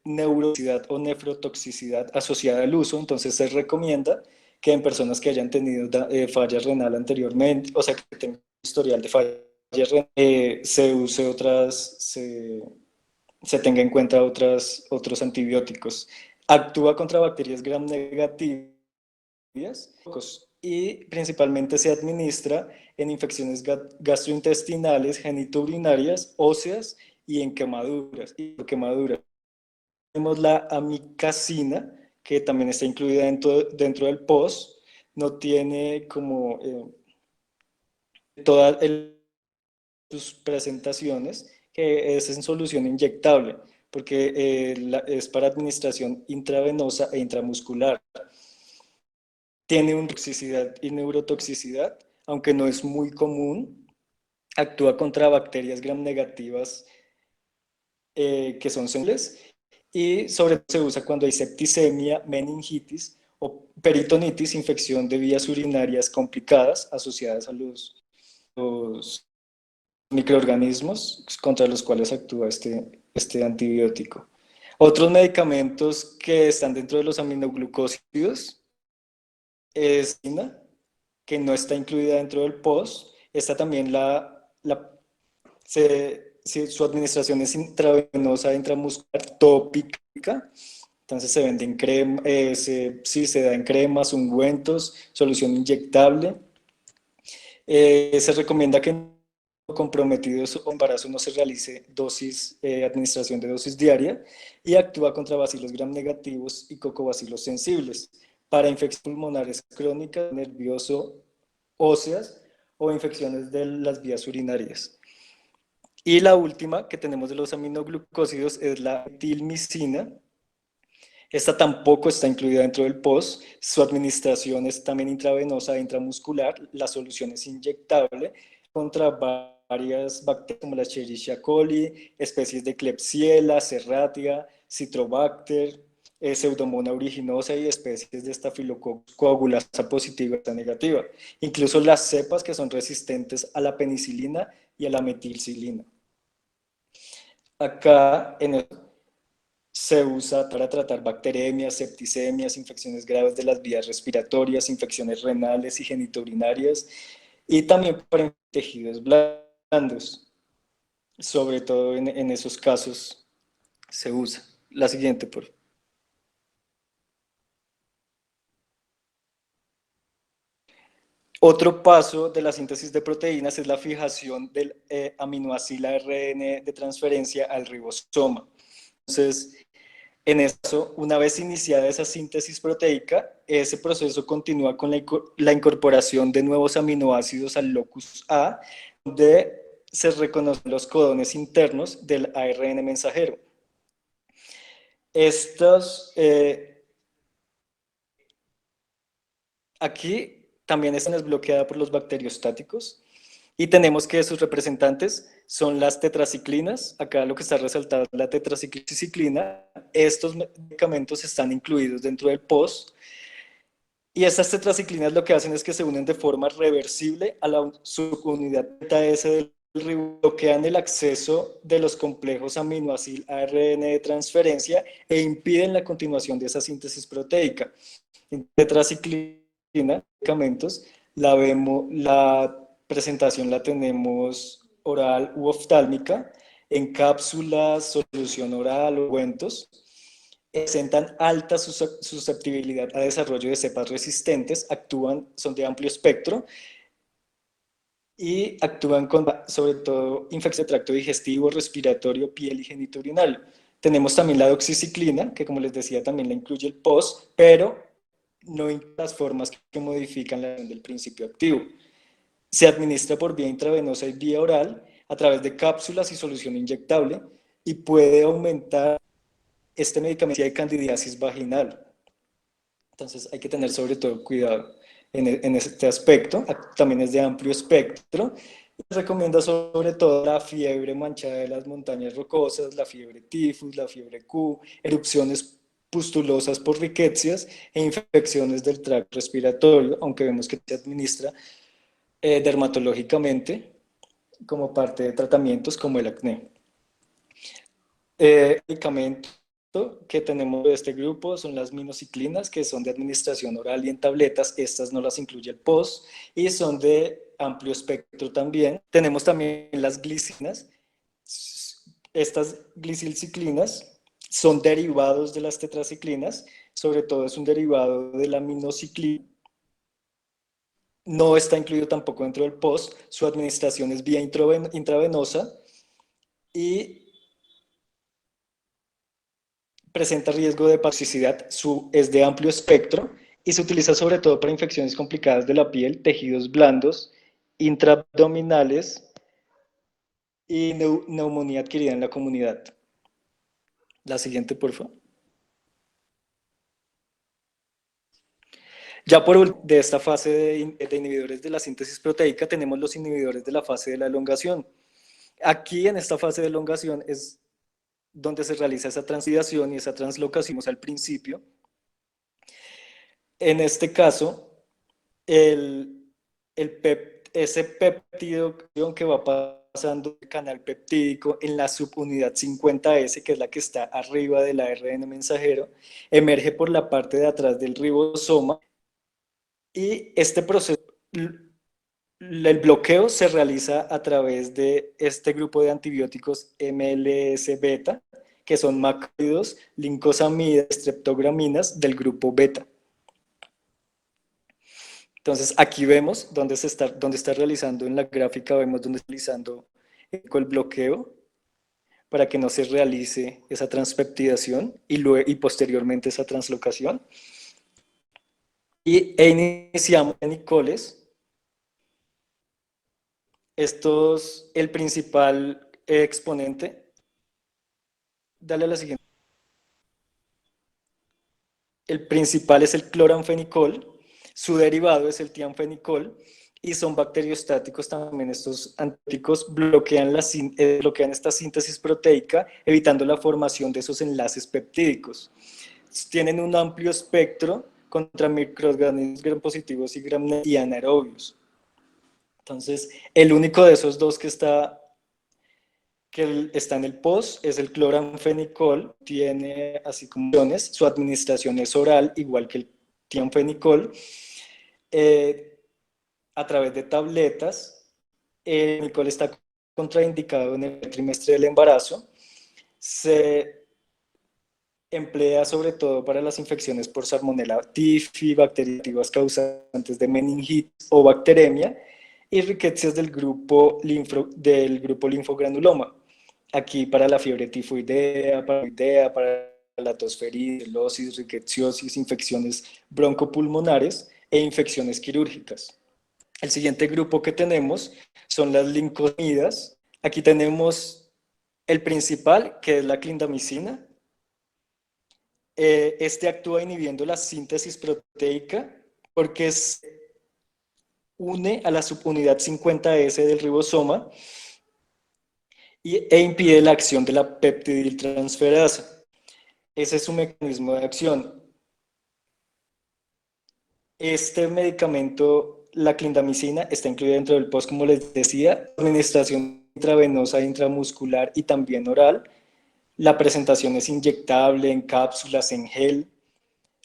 neurotoxicidad o nefrotoxicidad asociada al uso, entonces se recomienda que en personas que hayan tenido falla renal anteriormente, o sea, que tengan historial de falla renal, se tenga en cuenta otros antibióticos. Actúa contra bacterias gram negativas y principalmente se administra en infecciones gastrointestinales, genitourinarias, óseas y en quemaduras. Tenemos la amicacina, que también está incluida dentro del POS, no tiene como todas sus presentaciones, que es en solución inyectable. porque es para administración intravenosa e intramuscular. Tiene una toxicidad y neurotoxicidad, aunque no es muy común. Actúa contra bacterias gram negativas que son sensibles, y sobre todo se usa cuando hay septicemia, meningitis o peritonitis, infección de vías urinarias complicadas asociadas a los microorganismos contra los cuales actúa este antibiótico. Otros medicamentos que están dentro de los aminoglucósidos es que no está incluida dentro del POS. Esta también su administración es intravenosa, intramuscular, tópica. Entonces se vende en crema, se da en cremas, ungüentos, solución inyectable. Se recomienda que en comprometidos o embarazo no se realice administración de dosis diaria, y actúa contra bacilos gram negativos y cocobacilos sensibles, para infecciones pulmonares crónicas, nervioso óseas o infecciones de las vías urinarias. Y la última que tenemos de los aminoglucósidos es la metilmicina. Esta tampoco está incluida dentro del POS. Su administración es también intravenosa e intramuscular. La solución es inyectable contra varias bacterias como la Escherichia coli, especies de Klebsiella, Serratia, Citrobacter, Pseudomonas aeruginosa y especies de Staphylococcus coagulasa positiva y negativa. Incluso las cepas que son resistentes a la penicilina y a la metilcilina. Acá se usa para tratar bacteremias, septicemias, infecciones graves de las vías respiratorias, infecciones renales y genitourinarias, y también para tejidos blandos. Sobre todo en esos casos se usa. La siguiente, por favor. Otro paso de la síntesis de proteínas es la fijación del aminoácido ARN de transferencia al ribosoma. Entonces, en eso, una vez iniciada esa síntesis proteica, ese proceso continúa con la incorporación de nuevos aminoácidos al locus A, donde se reconocen los codones internos del ARN mensajero. Aquí también están desbloqueadas por los bacteriostáticos, y tenemos que sus representantes son las tetraciclinas. Acá lo que está resaltado es la tetraciclina. Estos medicamentos están incluidos dentro del POS, y estas tetraciclinas lo que hacen es que se unen de forma reversible a la subunidad beta S del ribosomo, bloquean el acceso de los complejos aminoácido ARN de transferencia e impiden la continuación de esa síntesis proteica. En tetraciclina, medicamentos, la presentación la tenemos oral u oftálmica, en cápsulas, solución oral o ungüentos. Presentan alta susceptibilidad a desarrollo de cepas resistentes, son de amplio espectro y actúan con, sobre todo, infección de tracto digestivo, respiratorio, piel y genitourinal. Tenemos también la doxiciclina, que como les decía también la incluye el POS, pero no incluye las formas que modifican la acción del principio activo. Se administra por vía intravenosa y vía oral a través de cápsulas y solución inyectable, y puede aumentar este medicamento de candidiasis vaginal. Entonces hay que tener sobre todo cuidado en este aspecto. También es de amplio espectro. Recomienda sobre todo la fiebre manchada de las montañas rocosas, la fiebre tifus, la fiebre Q, erupciones pustulosas por riquecias e infecciones del tracto respiratorio, aunque vemos que se administra dermatológicamente como parte de tratamientos como el acné. Medicamento que tenemos de este grupo son las minociclinas, que son de administración oral y en tabletas. Estas no las incluye el POS y son de amplio espectro también. Tenemos también las glicinas. Estas glicilciclinas son derivados de las tetraciclinas, sobre todo es un derivado de la minociclina. No está incluido tampoco dentro del POS. Su administración es vía intravenosa y presenta riesgo de toxicidad, es de amplio espectro y se utiliza sobre todo para infecciones complicadas de la piel, tejidos blandos, intraabdominales y neumonía adquirida en la comunidad. La siguiente, por favor. Ya por último, de esta fase de inhibidores de la síntesis proteica, tenemos los inhibidores de la fase de la elongación. Aquí, en esta fase de elongación, es donde se realiza esa translidación y esa translocación al principio. En este caso, ese péptido que va pasando del canal peptídico en la subunidad 50S, que es la que está arriba del ARN mensajero, emerge por la parte de atrás del ribosoma, y este proceso, el bloqueo se realiza a través de este grupo de antibióticos MLS beta, que son macrólidos, lincosamidas, streptograminas del grupo beta. Entonces aquí vemos dónde está realizando en la gráfica, vemos dónde está realizando el bloqueo para que no se realice esa transpeptidación y posteriormente esa translocación. E iniciamos en Nicoles. El principal exponente. Dale a la siguiente. El principal es el cloranfenicol. Su derivado es el tianfenicol, y son bacteriostáticos también. Estos antibióticos bloquean esta síntesis proteica, evitando la formación de esos enlaces peptídicos. Tienen un amplio espectro contra microorganismos gram positivos y anaerobios. Entonces, el único de esos dos que está en el POS es el cloranfenicol. Tiene así como su administración es oral, igual que el tianfenicol, a través de tabletas. El Nicol está contraindicado en el trimestre del embarazo. Se emplea sobre todo para las infecciones por Salmonella typhi, bacterias causantes de meningitis o bacteremia, y riquecias del grupo linfogranuloma. Aquí para la fiebre tifoidea, para la tosferina, celosis, rickettsiosis, infecciones broncopulmonares e infecciones quirúrgicas. El siguiente grupo que tenemos son las lincosamidas. Aquí tenemos el principal, que es la clindamicina. Este actúa inhibiendo la síntesis proteica porque se une a la subunidad 50S del ribosoma e impide la acción de la peptidiltransferasa. Ese es su mecanismo de acción. Este medicamento, la clindamicina, está incluido dentro del POS, como les decía, administración intravenosa, intramuscular y también oral. La presentación es inyectable, en cápsulas, en gel.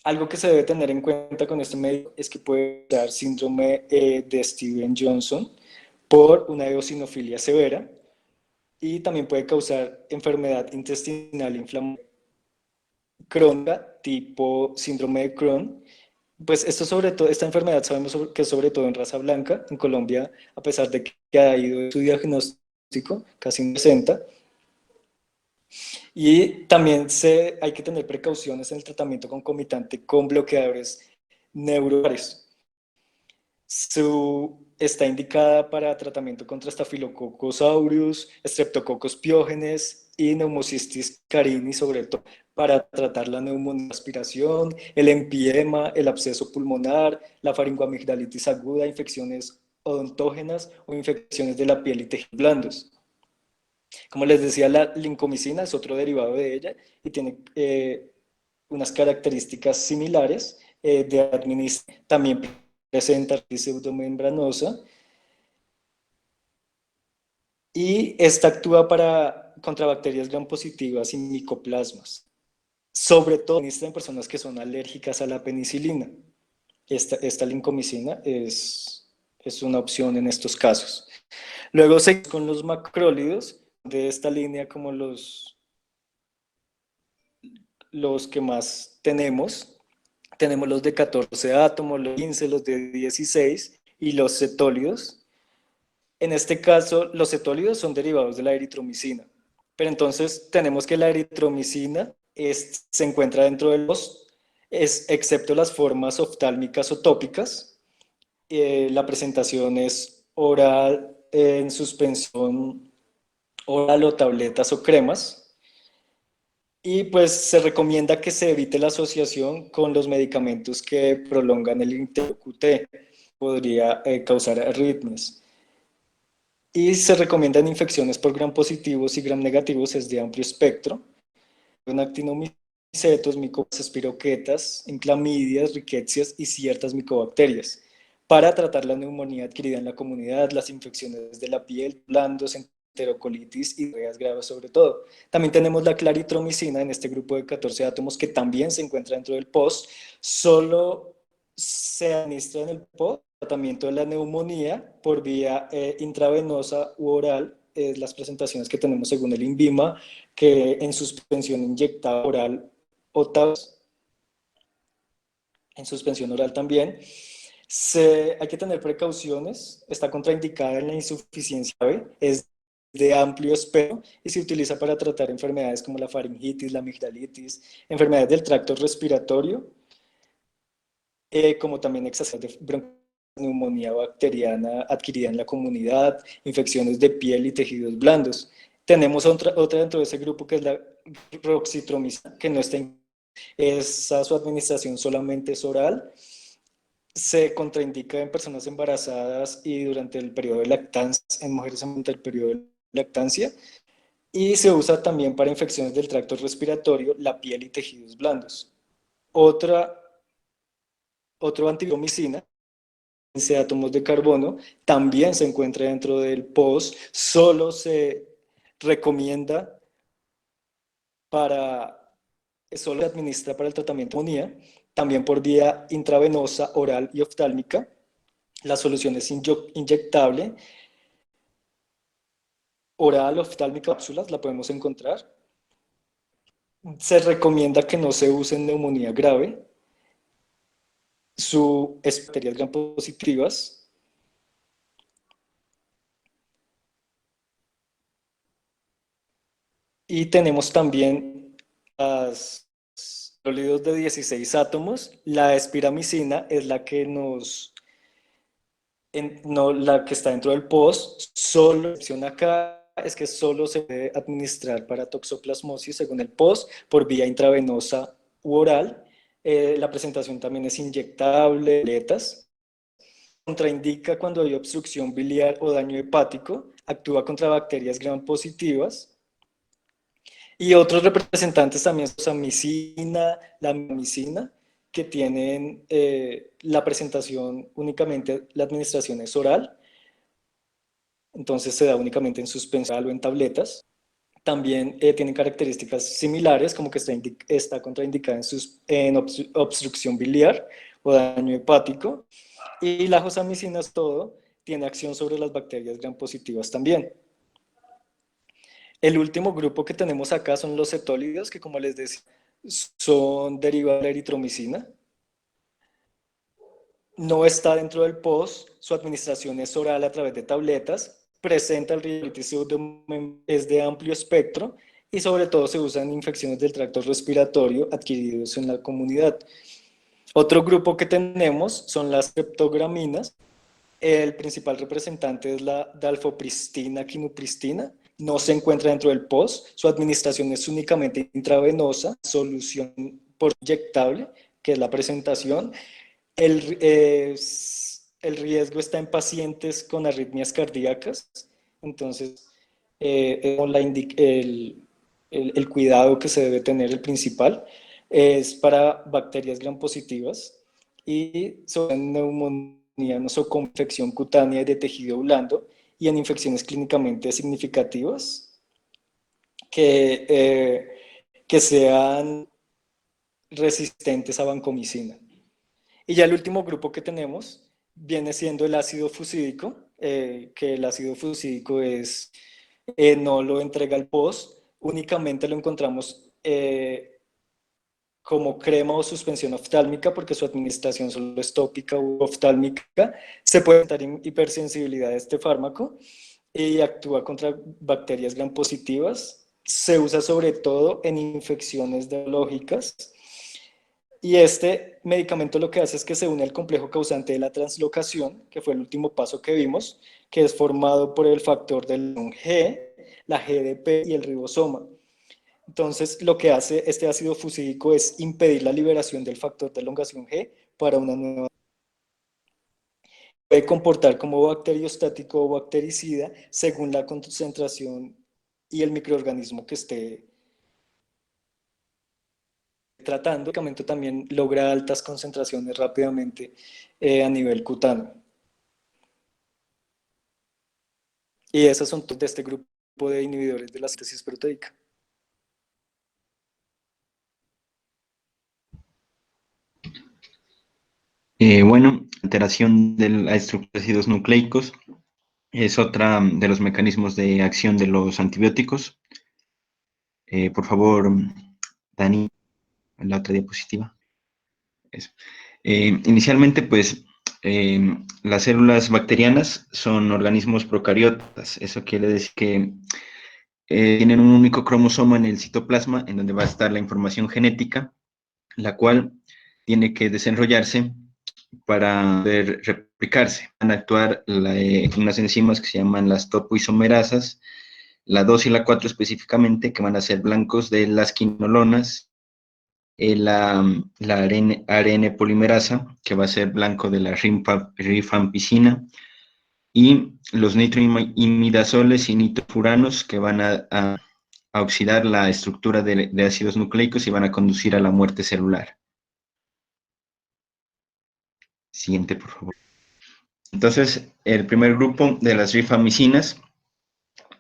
Algo que se debe tener en cuenta con este médico es que puede dar síndrome de Stevens-Johnson por una eosinofilia severa, y también puede causar enfermedad intestinal inflamatoria crónica, tipo síndrome de Crohn. Pues esta enfermedad sabemos que es sobre todo en raza blanca. En Colombia, a pesar de que ha ido su diagnóstico, casi un 60%. Y también hay que tener precauciones en el tratamiento concomitante con bloqueadores neuronales. Está indicada para tratamiento contra Staphylococcus aureus, Streptococcus pyogenes y Pneumocystis carini, sobre todo para tratar la neumonía, aspiración, el empiema, el absceso pulmonar, la faringoamigdalitis aguda, infecciones odontógenas o infecciones de la piel y tejidos blandos. Como les decía, la lincomicina es otro derivado de ella y tiene unas características similares de administración. También presenta pseudomembranosa, y esta actúa contra bacterias gram positivas y micoplasmas, sobre todo en personas que son alérgicas a la penicilina. Esta lincomicina es una opción en estos casos. Luego seguimos con los macrólidos de esta línea, como los que más tenemos. Tenemos los de 14 átomos, los 15, los de 16 y los cetólidos. En este caso, los cetólidos son derivados de la eritromicina. Pero entonces tenemos que la eritromicina se encuentra dentro de excepto las formas oftálmicas o tópicas. La presentación es oral, en suspensión oral o tabletas o cremas. Y pues se recomienda que se evite la asociación con los medicamentos que prolongan el intervalo QT, podría causar arritmias. Y se recomiendan infecciones por gram positivos y gram negativos, es de amplio espectro, con actinomicetos, micobacterias, espiroquetas, clamidias, rickettsias y ciertas micobacterias, para tratar la neumonía adquirida en la comunidad, las infecciones de la piel, blandos, enterocolitis y diarreas graves sobre todo. También tenemos la claritromicina en este grupo de 14 átomos que también se encuentra dentro del POS, solo se administra en el POS tratamiento de la neumonía por vía intravenosa u oral, las presentaciones que tenemos según el INVIMA, que en suspensión inyectada oral o en suspensión oral también. Hay que tener precauciones, está contraindicada en la insuficiencia grave, es de amplio espectro y se utiliza para tratar enfermedades como la faringitis, la amigdalitis, enfermedades del tracto respiratorio, como también exacerbaciones de neumonía bacteriana adquirida en la comunidad, infecciones de piel y tejidos blandos. Tenemos otra dentro de ese grupo que es la roxitromicina, que no está su administración solamente es oral. Se contraindica en personas embarazadas y durante el periodo de lactancia, en mujeres durante el periodo de lactancia, y se usa también para infecciones del tracto respiratorio, la piel y tejidos blandos. Otro antibiomicina, 15 átomos de carbono, también se encuentra dentro del POS, solo se recomienda solo se administra para el tratamiento de neumonía, también por vía intravenosa, oral y oftálmica. La solución es inyectable, oral, oftálmica, cápsulas, la podemos encontrar. Se recomienda que no se use en neumonía grave. Su bacterias gram positivas. Y tenemos también los sólidos de 16 átomos. La espiramicina es la que la que está dentro del POS. Solo la excepción acá es que solo se puede administrar para toxoplasmosis según el POS por vía intravenosa u oral. La presentación también es inyectable, tabletas. Contraindica cuando hay obstrucción biliar o daño hepático. Actúa contra bacterias gram positivas. Y otros representantes también son la samicina, la amicina, que tienen la presentación únicamente, la administración es oral, entonces se da únicamente en suspensión o en tabletas. También tienen características similares, como que está contraindicada en obstrucción biliar o daño hepático. Y la josamicina es todo, tiene acción sobre las bacterias gram positivas también. El último grupo que tenemos acá son los cetólidos, que como les decía, son derivados de la eritromicina. No está dentro del POS, su administración es oral a través de tabletas, presenta el riesgo es de amplio espectro y sobre todo se usa en infecciones del tracto respiratorio adquiridos en la comunidad. Otro grupo que tenemos son las streptograminas. El principal representante es la dalfopristina, quinupristina. No se encuentra dentro del POS. Su administración es únicamente intravenosa, solución por inyectable, que es la presentación. El riesgo está en pacientes con arritmias cardíacas. Entonces, el cuidado que se debe tener, el principal, es para bacterias gram positivas y sobre neumonía con infección cutánea y de tejido blando y en infecciones clínicamente significativas que sean resistentes a vancomicina. Y ya el último grupo que tenemos viene siendo el ácido fusídico, que el ácido fusídico no lo entrega el POS, únicamente lo encontramos como crema o suspensión oftálmica, porque su administración solo es tópica u oftálmica. Se puede presentar hipersensibilidad a este fármaco y actúa contra bacterias gram positivas. Se usa sobre todo en infecciones dermatológicas. Y este medicamento lo que hace es que se une al complejo causante de la translocación, que fue el último paso que vimos, que es formado por el factor del G, la GDP y el ribosoma. Entonces, lo que hace este ácido fusídico es impedir la liberación del factor de elongación G para una nueva. Puede comportar como bacteriostático o bactericida según la concentración y el microorganismo que esté tratando. El medicamento también logra altas concentraciones rápidamente a nivel cutáneo. Y esas son de este grupo de inhibidores de la síntesis proteica. Bueno, alteración de la estructura de ácidos nucleicos es otra de los mecanismos de acción de los antibióticos. Por favor, Dani, en la otra diapositiva. Eso. Inicialmente, pues, las células bacterianas son organismos procariotas. Eso quiere decir que tienen un único cromosoma en el citoplasma, en donde va a estar la información genética, la cual tiene que desenrollarse para poder replicarse. Van a actuar unas enzimas que se llaman las topoisomerasas, la 2 y la 4 específicamente, que van a ser blancos de las quinolonas, la ARN polimerasa, que va a ser blanco de la rifampicina, y los nitroimidazoles y nitrofuranos, que van a oxidar la estructura de ácidos nucleicos y van a conducir a la muerte celular. Siguiente, por favor. Entonces, el primer grupo de las rifamicinas,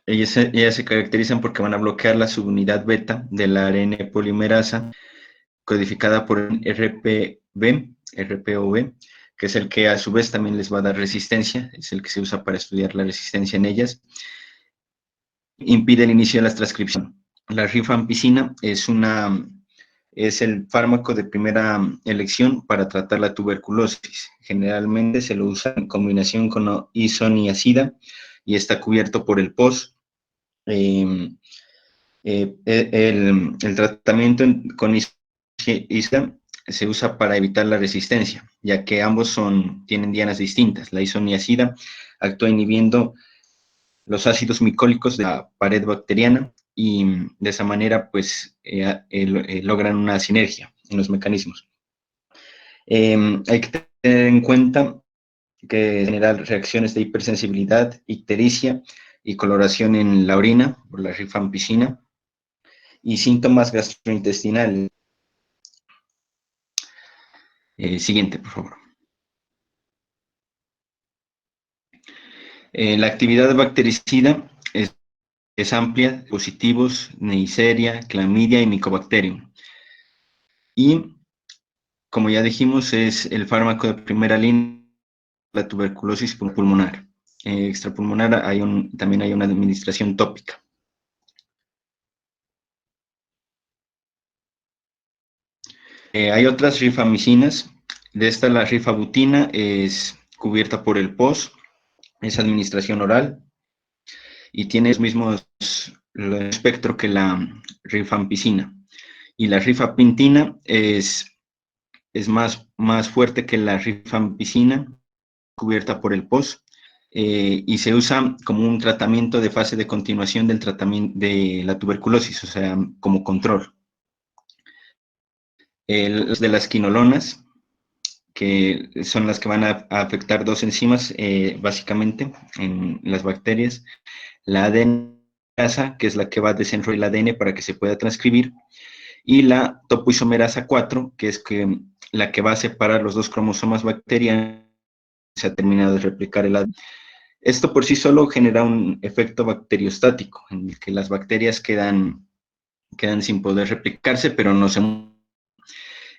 ellas se caracterizan porque van a bloquear la subunidad beta de la ARN polimerasa, codificada por el RPOB, que es el que a su vez también les va a dar resistencia, es el que se usa para estudiar la resistencia en ellas. Impide el inicio de la transcripción. La rifampicina es el fármaco de primera elección para tratar la tuberculosis. Generalmente se lo usa en combinación con isoniazida y está cubierto por el POS. El tratamiento con isoniazida se usa para evitar la resistencia, ya que ambos tienen dianas distintas. La isoniazida actúa inhibiendo los ácidos micólicos de la pared bacteriana y de esa manera pues logran una sinergia en los mecanismos. Hay que tener en cuenta que genera reacciones de hipersensibilidad, ictericia y coloración en la orina por la rifampicina y síntomas gastrointestinales. Siguiente, por favor. La actividad bactericida es amplia, positivos, Neisseria, Clamidia y Mycobacterium. Y, como ya dijimos, es el fármaco de primera línea de la tuberculosis pulmonar. Extrapulmonar también hay una administración tópica. Hay otras rifamicinas. De esta, la rifabutina es cubierta por el POS, es administración oral y tiene el mismo espectro que la rifampicina. Y la rifapintina es más fuerte que la rifampicina, cubierta por el POS, y se usa como un tratamiento de fase de continuación del tratamiento de la tuberculosis, o sea, como control. De las quinolonas, que son las que van a afectar dos enzimas, básicamente, en las bacterias. La adenosina, que es la que va a desenrollar el ADN para que se pueda transcribir, y la topoisomerasa 4, que es la que va a separar los dos cromosomas bacterianos. Se ha terminado de replicar el ADN. Esto por sí solo genera un efecto bacteriostático, en el que las bacterias quedan sin poder replicarse, pero no se mueven.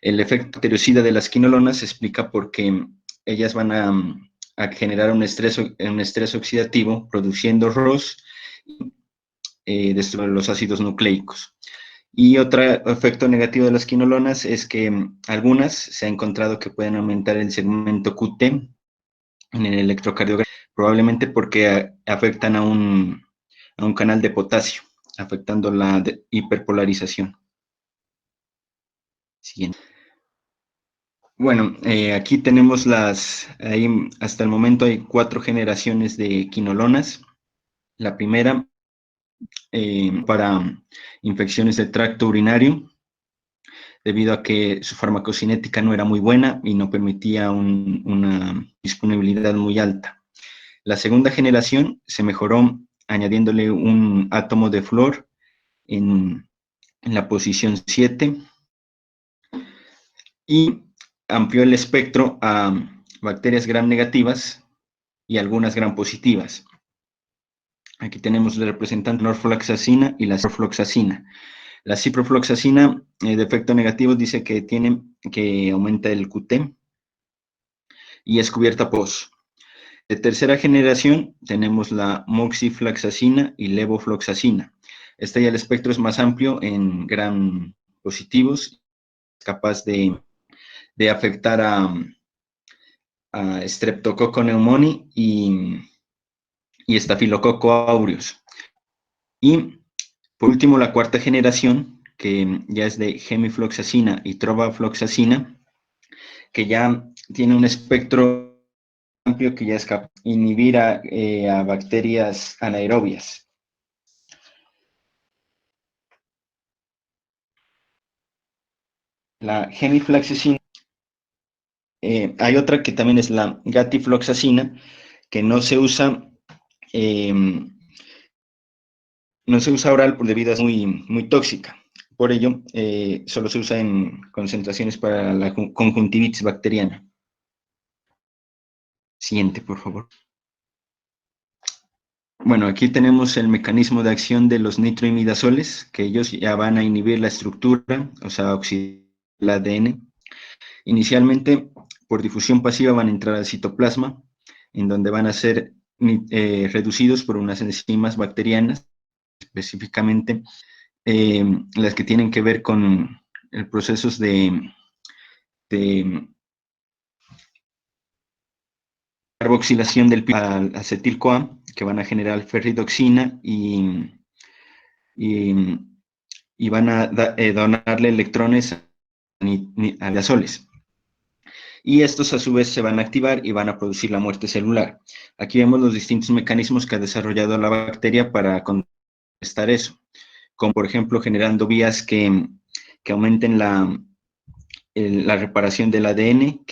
El efecto bactericida de las quinolonas se explica porque ellas van a generar un estrés oxidativo, produciendo ROS y destruir los ácidos nucleicos. Y otro efecto negativo de las quinolonas es que algunas se ha encontrado que pueden aumentar el segmento QT en el electrocardiograma, probablemente porque afectan a un canal de potasio, afectando la hiperpolarización. Siguiente. Bueno, aquí tenemos hasta el momento hay 4 generaciones de quinolonas. La primera para infecciones del tracto urinario, debido a que su farmacocinética no era muy buena y no permitía una disponibilidad muy alta. La segunda generación se mejoró añadiéndole un átomo de flúor en la posición 7 y amplió el espectro a bacterias gram negativas y algunas gram positivas. Aquí tenemos el representante norfloxacina y la ciprofloxacina. La ciprofloxacina, de efecto negativo, dice que aumenta el QT y es cubierta POS. De tercera generación tenemos la moxifloxacina y levofloxacina. Este ya el espectro es más amplio en gram positivos, capaz de afectar a Streptococcus pneumoniae y Staphylococcus aureus. Y por último, la cuarta generación, que ya es de gemifloxacina y trovafloxacina, que ya tiene un espectro amplio que ya es capaz de inhibir a bacterias anaerobias. La gemifloxacina, hay otra que también es la gatifloxacina, que no se usa oral debido a que es muy tóxica. Por ello, solo se usa en concentraciones para la conjuntivitis bacteriana. Siguiente, por favor. Bueno, aquí tenemos el mecanismo de acción de los nitroimidazoles, que ellos ya van a inhibir la estructura, o sea, oxidar el ADN. Inicialmente, por difusión pasiva van a entrar al citoplasma, en donde van a ser reducidos por unas enzimas bacterianas, específicamente las que tienen que ver con el procesos de carboxilación del acetil-CoA, que van a generar ferridoxina y van a donarle electrones a imidazoles. Y estos a su vez se van a activar y van a producir la muerte celular. Aquí vemos los distintos mecanismos que ha desarrollado la bacteria para contrarrestar eso, como por ejemplo generando vías que aumenten la reparación del ADN,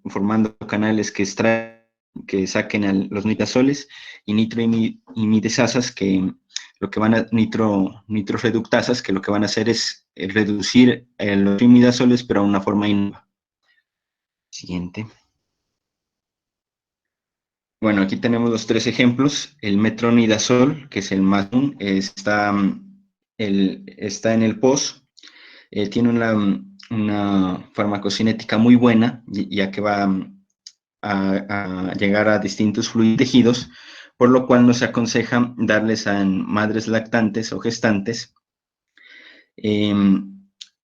formando canales que saquen a los nitrazoles, y nitroimidasas, que lo que van a nitroreductasas, que lo que van a hacer es reducir los imidazoles, pero a una forma innova. Siguiente. Bueno, aquí tenemos los tres ejemplos. El metronidazol, que es el más común, está en el POS. Tiene una farmacocinética muy buena, ya que va a llegar a distintos fluidos y tejidos, por lo cual no se aconseja darles a madres lactantes o gestantes.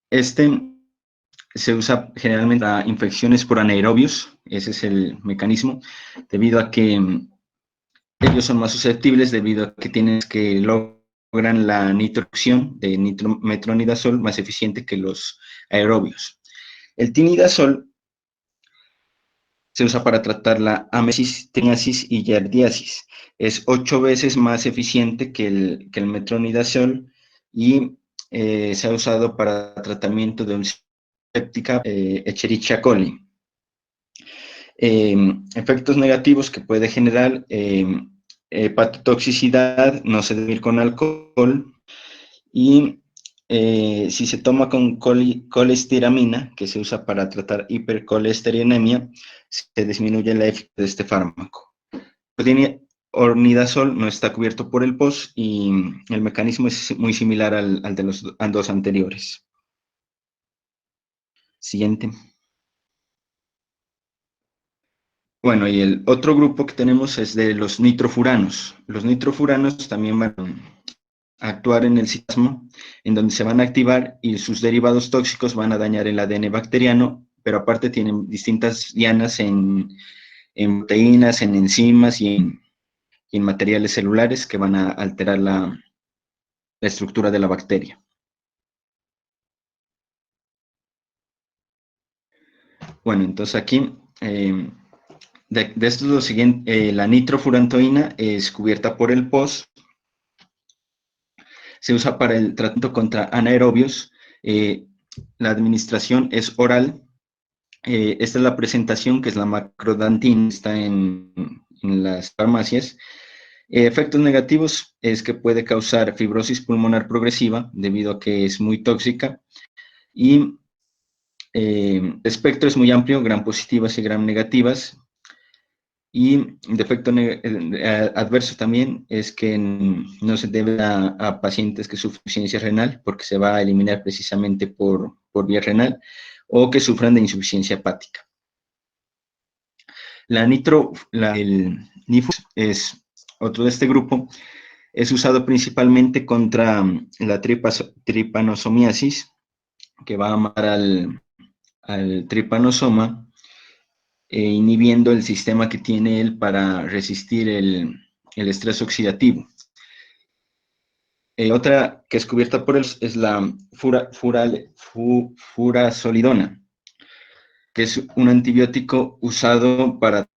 Este se usa generalmente para infecciones por anaerobios, ese es el mecanismo, debido a que ellos son más susceptibles, debido a que logran la nitroxón de metronidazol más eficiente que los aerobios. El tinidazol se usa para tratar la amesis, triasis y yardiasis. Es 8 veces más eficiente que el metronidazol y se ha usado para tratamiento de una séptica Escherichia coli. Efectos negativos que puede generar: hepatotoxicidad, no se debe ir con alcohol, y si se toma con colestiramina, que se usa para tratar hipercolesterolemia, se disminuye el efecto de este fármaco. Ornidazol no está cubierto por el POS y el mecanismo es muy similar al de los dos anteriores. Siguiente. Bueno, y el otro grupo que tenemos es de los nitrofuranos. Los nitrofuranos también van a actuar en el citoplasma, en donde se van a activar y sus derivados tóxicos van a dañar el ADN bacteriano, pero aparte tienen distintas dianas en proteínas, en enzimas y en materiales celulares que van a alterar la estructura de la bacteria. Bueno, entonces aquí, de esto es lo siguiente: la nitrofurantoína es cubierta por el POS, Se usa para el tratamiento contra anaerobios. La administración es oral. Esta es la presentación, que es la macrodantin, está en las farmacias. Efectos negativos es que puede causar fibrosis pulmonar progresiva debido a que es muy tóxica, y el espectro es muy amplio, gram positivas y gram negativas. Y de efecto adverso también es que no se debe a pacientes que sufren insuficiencia renal, porque se va a eliminar precisamente por vía renal, o que sufran de insuficiencia hepática. El Nifus es otro de este grupo. Es usado principalmente contra la tripanosomiasis, que va a amar al tripanosoma, inhibiendo el sistema que tiene él para resistir el estrés oxidativo. Otra que es cubierta por él es la furazolidona, que es un antibiótico usado para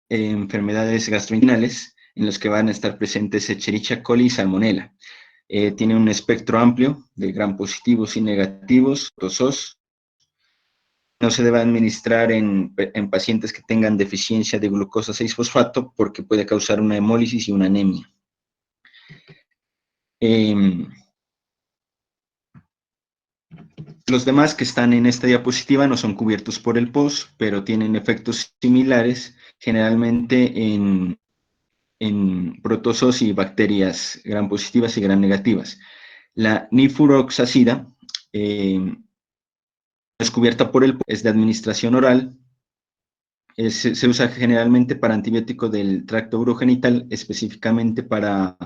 enfermedades gastrointestinales, en los que van a estar presentes Escherichia coli y Salmonella. Tiene un espectro amplio de gram positivos y negativos, tosos. No se debe administrar en pacientes que tengan deficiencia de glucosa 6-fosfato, porque puede causar una hemólisis y una anemia. Los demás que están en esta diapositiva no son cubiertos por el POS, pero tienen efectos similares, generalmente en protozoos y bacterias gram positivas y gram negativas. La nifuroxacida es cubierta por el POS, es de administración oral. Se usa generalmente para antibiótico del tracto urogenital, específicamente para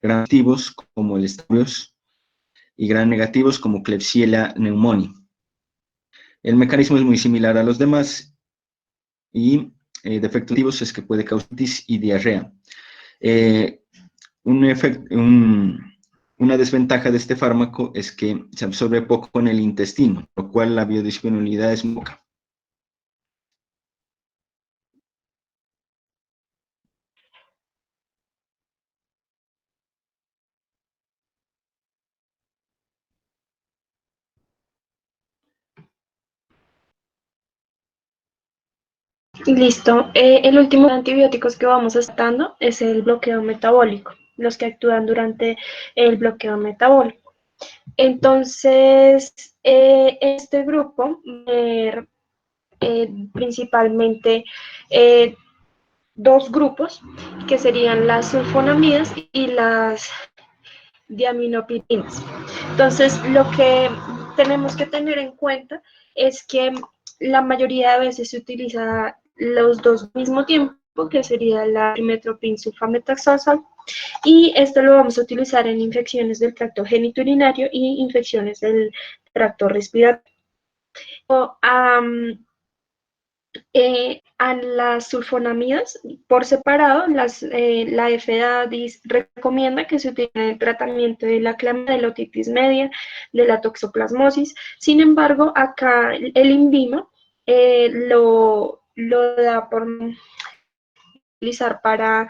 gram positivos como el estábulos y gram negativos como Klebsiella pneumoniae. El mecanismo es muy similar a los demás, y de efectos negativos es que puede causar itis y diarrea. Una desventaja de este fármaco es que se absorbe poco en el intestino, lo cual la biodisponibilidad es muy poca. Listo. El último de antibióticos que vamos a estar dando es el bloqueo metabólico, los que actúan durante el bloqueo metabólico. Entonces, este grupo, principalmente dos grupos, que serían las sulfonamidas y las diaminopirinas. Entonces, lo que tenemos que tener en cuenta es que la mayoría de veces se utiliza los dos al mismo tiempo, que sería la trimethoprim sulfamethoxazole, y esto lo vamos a utilizar en infecciones del tracto genitourinario y infecciones del tracto respiratorio. A las sulfonamidas por separado, la FDA recomienda que se utilice en el tratamiento de la clamidia, de la otitis media, de la toxoplasmosis. Sin embargo, acá el INVIMA lo da por utilizar para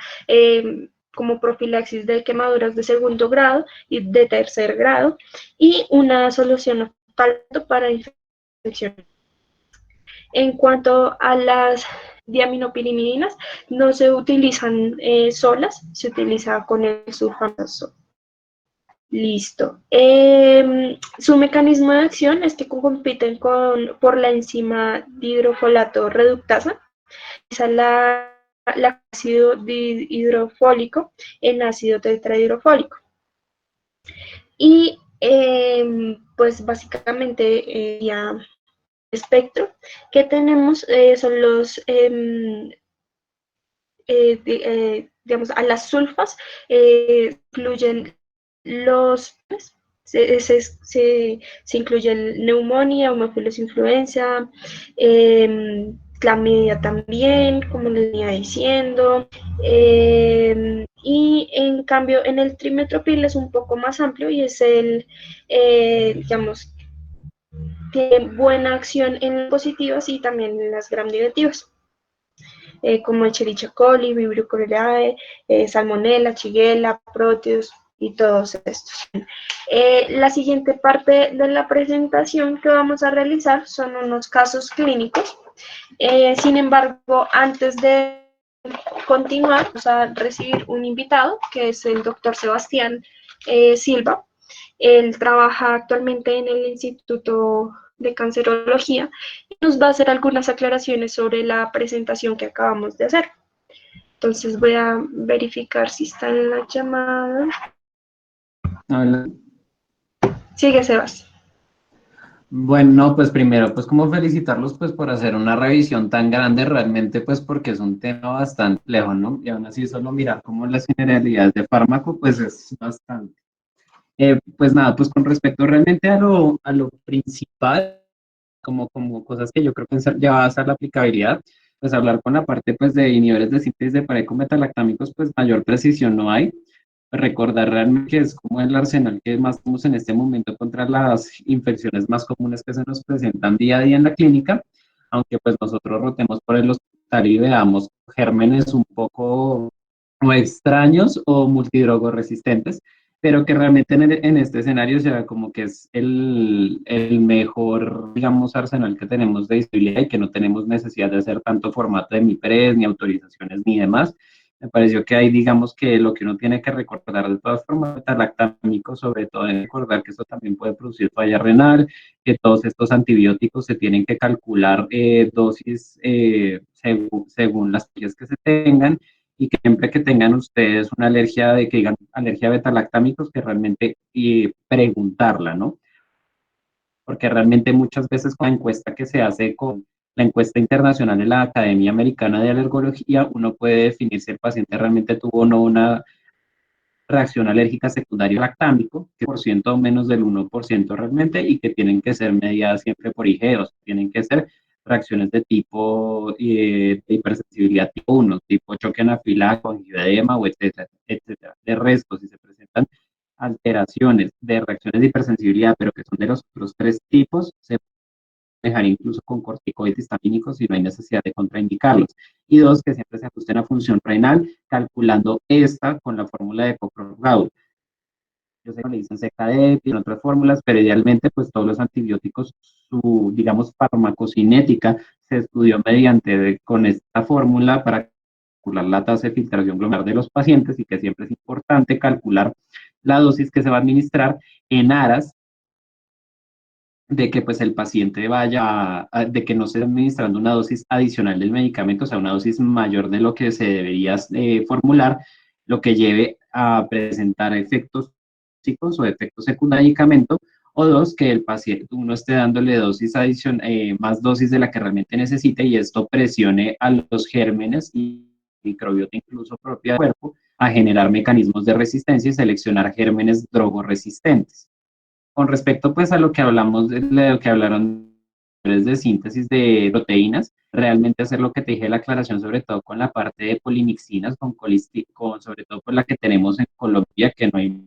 como profilaxis de quemaduras de segundo grado y de tercer grado, y una solución para infecciones. En cuanto a las diaminopirimidinas, no se utilizan solas, se utiliza con el sulfametazol. Listo. Su mecanismo de acción es que compiten por la enzima dihidrofolato reductasa. Esa es la ácido hidrofólico en ácido tetrahidrofólico. Y pues básicamente ya espectro que tenemos son los, digamos, a las sulfas incluyen los, se incluyen neumonía, Haemophilus influenza, clamidia también, como les venía diciendo, y en cambio en el trimetoprim es un poco más amplio y es el, digamos, tiene buena acción en positivas y también en las gram negativas, como Escherichia coli, Vibrio cholerae, Salmonella, Shigella, Proteus, y todos estos. La siguiente parte de la presentación que vamos a realizar son unos casos clínicos. Sin embargo, antes de continuar, vamos a recibir un invitado, que es el doctor Sebastián Silva. Él trabaja actualmente en el Instituto de Cancerología y nos va a hacer algunas aclaraciones sobre la presentación que acabamos de hacer. Entonces voy a verificar si está en la llamada. Hola. Sigue, Sebas. Bueno, pues primero, pues como felicitarlos pues por hacer una revisión tan grande realmente, pues porque es un tema bastante complejo, ¿no? Y aún así solo mirar como las generalidades de fármaco, pues es bastante. Pues nada, pues con respecto realmente a lo principal, como cosas que yo creo que ya va a ser la aplicabilidad, pues hablar con la parte pues de inhibidores de síntesis de pared con metalactámicos, pues mayor precisión no hay. Recordar realmente que es como el arsenal que más tenemos en este momento contra las infecciones más comunes que se nos presentan día a día en la clínica, aunque pues nosotros rotemos por el hospital y veamos gérmenes un poco o extraños o multidrogoresistentes, pero que realmente en este escenario sea como que es el mejor, digamos, arsenal que tenemos de disponibilidad y que no tenemos necesidad de hacer tanto formato de MIPRES, ni autorizaciones, ni demás. Me pareció que ahí, digamos, que lo que uno tiene que recordar de todas formas, lactámico, sobre todo, es recordar que eso también puede producir falla renal, que todos estos antibióticos se tienen que calcular dosis según las fallas que se tengan, y que siempre que tengan ustedes una alergia, de que digan alergia a betalactámicos, que realmente preguntarla, ¿no? Porque realmente muchas veces con la encuesta que se hace con la encuesta internacional de la Academia Americana de Alergología, uno puede definir si el paciente realmente tuvo o no una reacción alérgica secundaria al lactámico, que por ciento o menos del 1% realmente, y que tienen que ser mediadas siempre por IgE, tienen que ser reacciones de tipo de hipersensibilidad tipo 1, tipo choque anafiláctico, angioedema, o etcétera, etcétera. De resto, si se presentan alteraciones de reacciones de hipersensibilidad, pero que son de los otros tres tipos, se dejar incluso con corticoides histamínicos si no hay necesidad de contraindicarlos. Y dos, que siempre se ajusten a función renal, calculando esta con la fórmula de Cockcroft-Gaul. Yo sé que le dicen CKD, tiene otras fórmulas, pero idealmente, pues todos los antibióticos, su, digamos, farmacocinética se estudió con esta fórmula para calcular la tasa de filtración glomerular de los pacientes, y que siempre es importante calcular la dosis que se va a administrar en aras de que pues el paciente de que no se esté administrando una dosis adicional del medicamento, o sea, una dosis mayor de lo que se debería formular, lo que lleve a presentar efectos tóxicos o efectos secundarios del medicamento, o dos, que el paciente, uno esté dándole más dosis de la que realmente necesita, y esto presione a los gérmenes y microbiota incluso propia del cuerpo a generar mecanismos de resistencia y seleccionar gérmenes drogoresistentes. Con respecto pues a lo que hablamos, de lo que hablaron de síntesis de proteínas, realmente hacer lo que te dije, la aclaración sobre todo con la parte de polimixinas, sobre todo por la que tenemos en Colombia, que no hay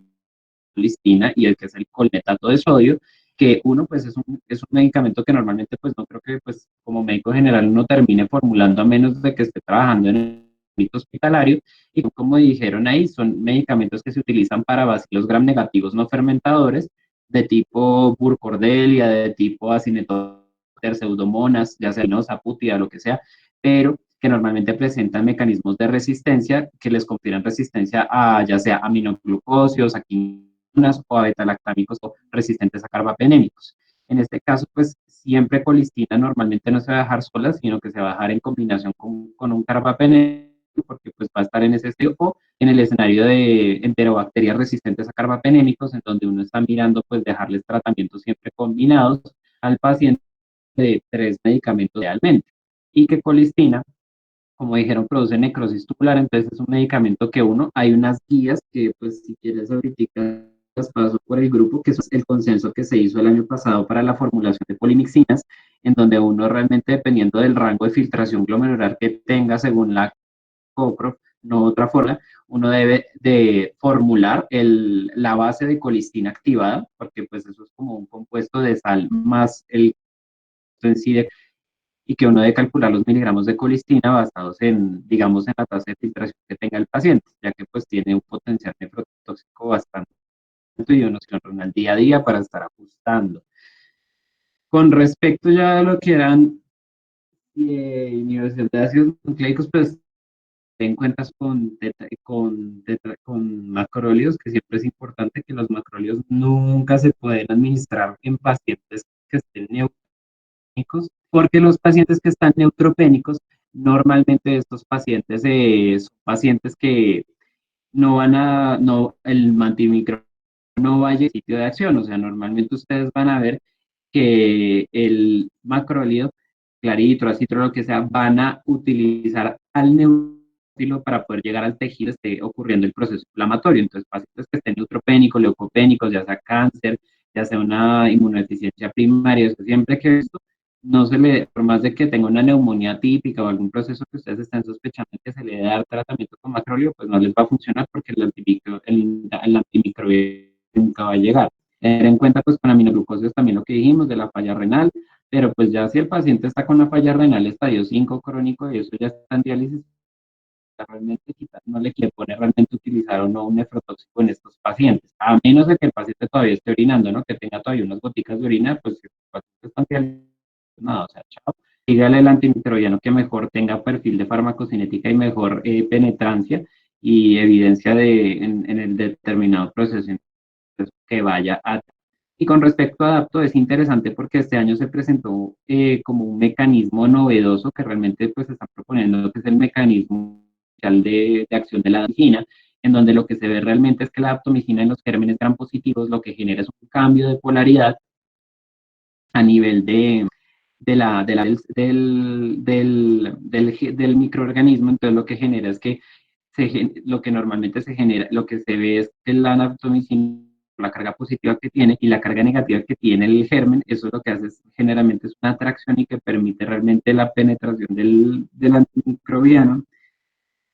colistina, y el que es el colmetato de sodio, que uno pues es un medicamento que normalmente pues no creo que pues como médico general uno termine formulando, a menos de que esté trabajando en el ámbito hospitalario, y como dijeron ahí, son medicamentos que se utilizan para bacilos gram negativos no fermentadores, de tipo Burcordelia, de tipo Acinetobacter, Pseudomonas, ya sea Saputida, lo que sea, pero que normalmente presentan mecanismos de resistencia que les confieren resistencia a ya sea aminoglucósidos, a quinonas o a betalactámicos o resistentes a carbapenémicos. En este caso, pues siempre colistina normalmente no se va a dejar sola, sino que se va a dejar en combinación con un carbapenémico, porque pues va a estar en ese estilo, o en el escenario de enterobacterias resistentes a carbapenémicos, en donde uno está mirando pues dejarles tratamientos siempre combinados al paciente de 3 medicamentos idealmente. Y que colistina, como dijeron, produce necrosis tubular, entonces es un medicamento que hay unas guías que pues si quieres ahorita las paso por el grupo, que es el consenso que se hizo el año pasado para la formulación de polimixinas, en donde uno realmente, dependiendo del rango de filtración glomerular que tenga según la COPRO, no otra forma, uno debe de formular la base de colistina activada, porque pues eso es como un compuesto de sal más el en sí y que uno debe calcular los miligramos de colistina basados en, digamos, en la tasa de filtración que tenga el paciente, ya que pues tiene un potencial nefrotóxico bastante alto y uno se lo al día a día para estar ajustando. Con respecto ya a lo que eran inhibición de ácidos nucleicos, pues ten cuentas con macrólidos, que siempre es importante que los macrólidos nunca se pueden administrar en pacientes que estén neutropénicos, porque los pacientes que están neutropénicos, normalmente estos pacientes son pacientes que no van a, no, el antimicrobiano no vaya al sitio de acción, o sea, normalmente ustedes van a ver que el macrólido, claritro, acitro, lo que sea, van a utilizar al neutrófilo para poder llegar al tejido, esté ocurriendo el proceso inflamatorio. Entonces, pacientes que estén neutropénicos, leucopénicos, ya sea cáncer, ya sea una inmunodeficiencia primaria, eso siempre que esto no se le, por más de que tenga una neumonía típica o algún proceso que ustedes estén sospechando que se le dé dar tratamiento con macróleo, pues no les va a funcionar porque el antimicrobiano nunca va a llegar. Tener en cuenta pues con aminoglucosios también lo que dijimos de la falla renal, pero pues ya si el paciente está con la falla renal estadio 5 crónico y eso ya está en diálisis, realmente no le quiere poner realmente utilizar o no un nefrotóxico en estos pacientes, a menos de que el paciente todavía esté orinando, ¿no? Que tenga todavía unas goticas de orina, pues si el paciente está en diálisis, nada, o sea, chao. Dígale al antimicrobiano que mejor tenga perfil de farmacocinética y mejor penetrancia y evidencia en el determinado proceso que vaya a... Y con respecto a adapto, es interesante porque este año se presentó como un mecanismo novedoso que realmente pues está proponiendo, que es el mecanismo de acción de la adaptomicina, en donde lo que se ve realmente es que la adaptomicina en los gérmenes gram positivos lo que genera es un cambio de polaridad a nivel del microorganismo. Entonces lo que genera es que lo que normalmente se genera, lo que se ve es que la adaptomicina, la carga positiva que tiene y la carga negativa que tiene el germen, eso lo que hace es generalmente es una atracción y que permite realmente la penetración del antimicrobiano.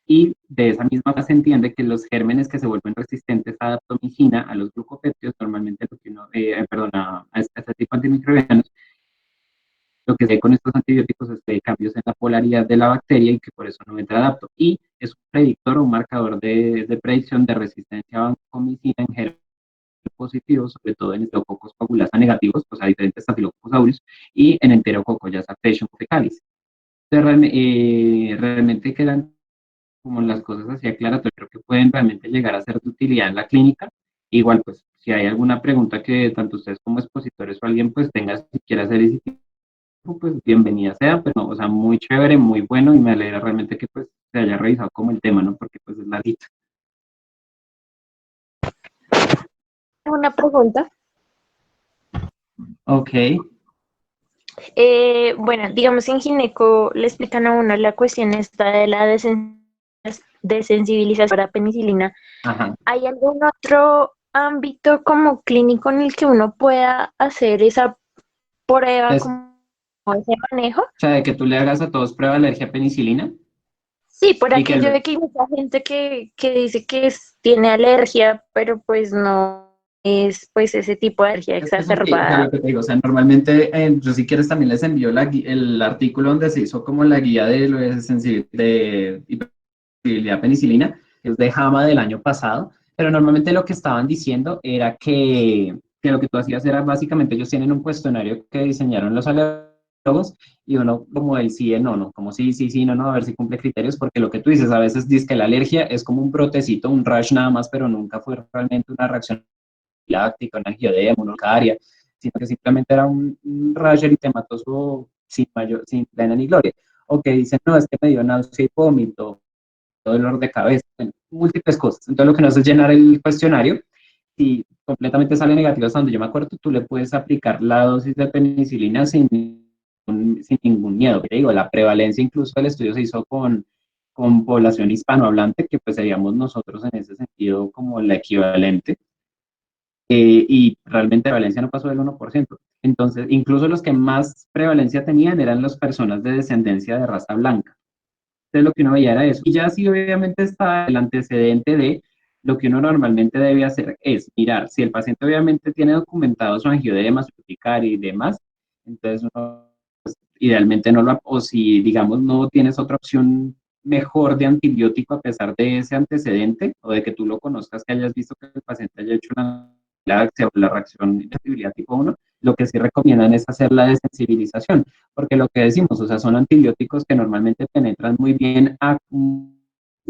Y de esa misma forma se entiende que los gérmenes que se vuelven resistentes a adaptomicina, a los glucopéptidos, normalmente lo que uno, perdón, a este tipo de antimicrobianos, lo que se ve con estos antibióticos es que hay cambios en la polaridad de la bacteria y que por eso no entra adapto. Y es un predictor o un marcador de predicción de resistencia a vancomicina en gérmenes positivos, sobre todo en Staphylococcus coagulasa negativos, o sea, diferentes Staphylococcus aureus, y en Enterococcus, ya sea Fechem fecalis. Entonces, realmente quedan como las cosas así aclaratorias, creo que pueden realmente llegar a ser de utilidad en la clínica. Igual, pues, si hay alguna pregunta que tanto ustedes como expositores o alguien pues tenga, si quiere hacer ese pues bienvenida sea, pero no, o sea, muy chévere, muy bueno y me alegra realmente que pues se haya revisado como el tema, ¿no? Porque pues es larguito. Una pregunta. Ok, Bueno, digamos en gineco le explican a uno la cuestión esta de la desensibilización a la penicilina. ajá. ¿Hay algún otro ámbito como clínico en el que uno pueda hacer esa prueba, Es, o como ese manejo? sea, de que tú le hagas a todos prueba de alergia a penicilina Sí, por y que aquí yo veo que hay mucha gente que dice que tiene alergia, pero pues no es pues ese tipo de alergia es que eso sí, o sea, exacerbada. lo que te digo, o sea, normalmente, yo si quieres también les envío el artículo donde se hizo como la guía de lo de hipersensibilidad a penicilina, que es de JAMA del año pasado, pero normalmente lo que estaban diciendo era que lo que tú hacías era básicamente ellos tienen un cuestionario que diseñaron los alergólogos y uno como el sí, el no, no, como sí, sí, sí, no, no, a ver si cumple criterios, porque lo que tú dices, a veces dices que la alergia es como un brotecito, un rash nada más, pero nunca fue realmente una reacción láctica, una angioedema, una urticaria, sino que simplemente era un rash eritematoso sin pena ni gloria. O que dicen, no, es que me dio náusea y vómito, dolor de cabeza, bueno, múltiples cosas. Entonces lo que no hace es llenar el cuestionario. Si completamente sale negativo hasta donde yo me acuerdo, tú le puedes aplicar la dosis de penicilina sin ningún miedo. Te digo, la prevalencia incluso del estudio se hizo con población hispanohablante, que pues seríamos nosotros en ese sentido como la equivalente, y realmente la prevalencia no pasó del 1%. Entonces, incluso los que más prevalencia tenían eran las personas de descendencia de raza blanca. Entonces, lo que uno veía era eso. Y ya sí, obviamente, está el antecedente de lo que uno normalmente debe hacer es mirar si el paciente obviamente tiene documentado su angioedema, su urticaria y demás. Entonces, uno idealmente no lo, o si digamos no tienes otra opción mejor de antibiótico a pesar de ese antecedente o de que tú lo conozcas, que hayas visto que el paciente haya hecho la reacción de sensibilidad tipo 1, lo que sí recomiendan es hacer la desensibilización, porque lo que decimos, o sea, son antibióticos que normalmente penetran muy bien a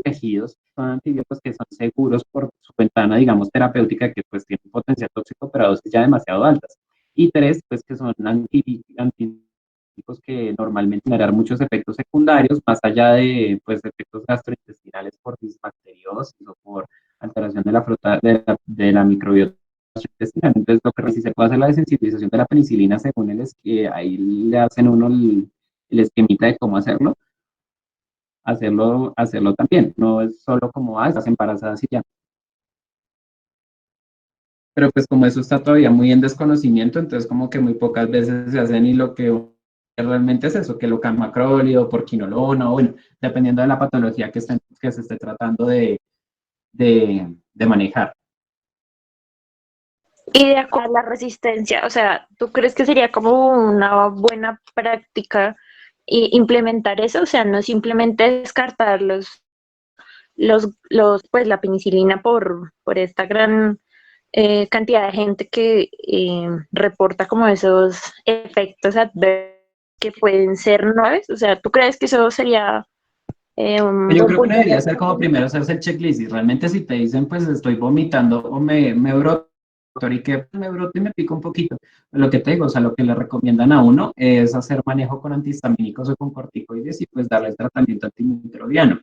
tejidos, son antibióticos que son seguros por su ventana, digamos, terapéutica, que pues tiene un potencial tóxico, pero a dosis ya demasiado altas. Y tres, pues que son antibióticos que normalmente generan muchos efectos secundarios, más allá de pues efectos gastrointestinales por disbacteriosis o por alteración de la flota de la microbiota intestinal. Entonces, lo que sí se puede hacer la desensibilización de la penicilina según el que ahí le hacen uno el esquemita de cómo hacerlo también. No es solo como, estás embarazada y ya. Pero pues como eso está todavía muy en desconocimiento, entonces como que muy pocas veces se hacen y lo que realmente es eso, que lo macrólido, por quinolona, o bueno, dependiendo de la patología que se esté tratando de manejar. Y de acuerdo a la resistencia, o sea, ¿tú crees que sería como una buena práctica implementar eso? O sea, no simplemente descartar pues la penicilina por esta gran cantidad de gente que reporta como esos efectos adversos que pueden ser nuevos. O sea, ¿tú crees que eso sería un Yo buen creo que uno punto? debería hacer como primero hacerse el checklist y realmente si te dicen pues estoy vomitando o me broto y que me broto y me pico un poquito, lo que te digo, o sea, lo que le recomiendan a uno es hacer manejo con antihistamínicos o con corticoides y pues darle el tratamiento antimicrobiano.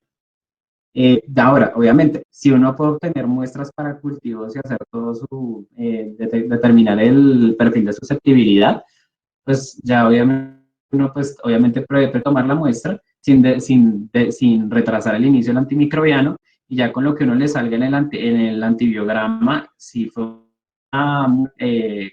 Ahora, obviamente, si uno puede obtener muestras para cultivos y hacer todo determinar el perfil de susceptibilidad, pues ya obviamente uno pues obviamente puede tomar la muestra sin retrasar el inicio del antimicrobiano y ya con lo que uno le salga en el antibiograma, si fue una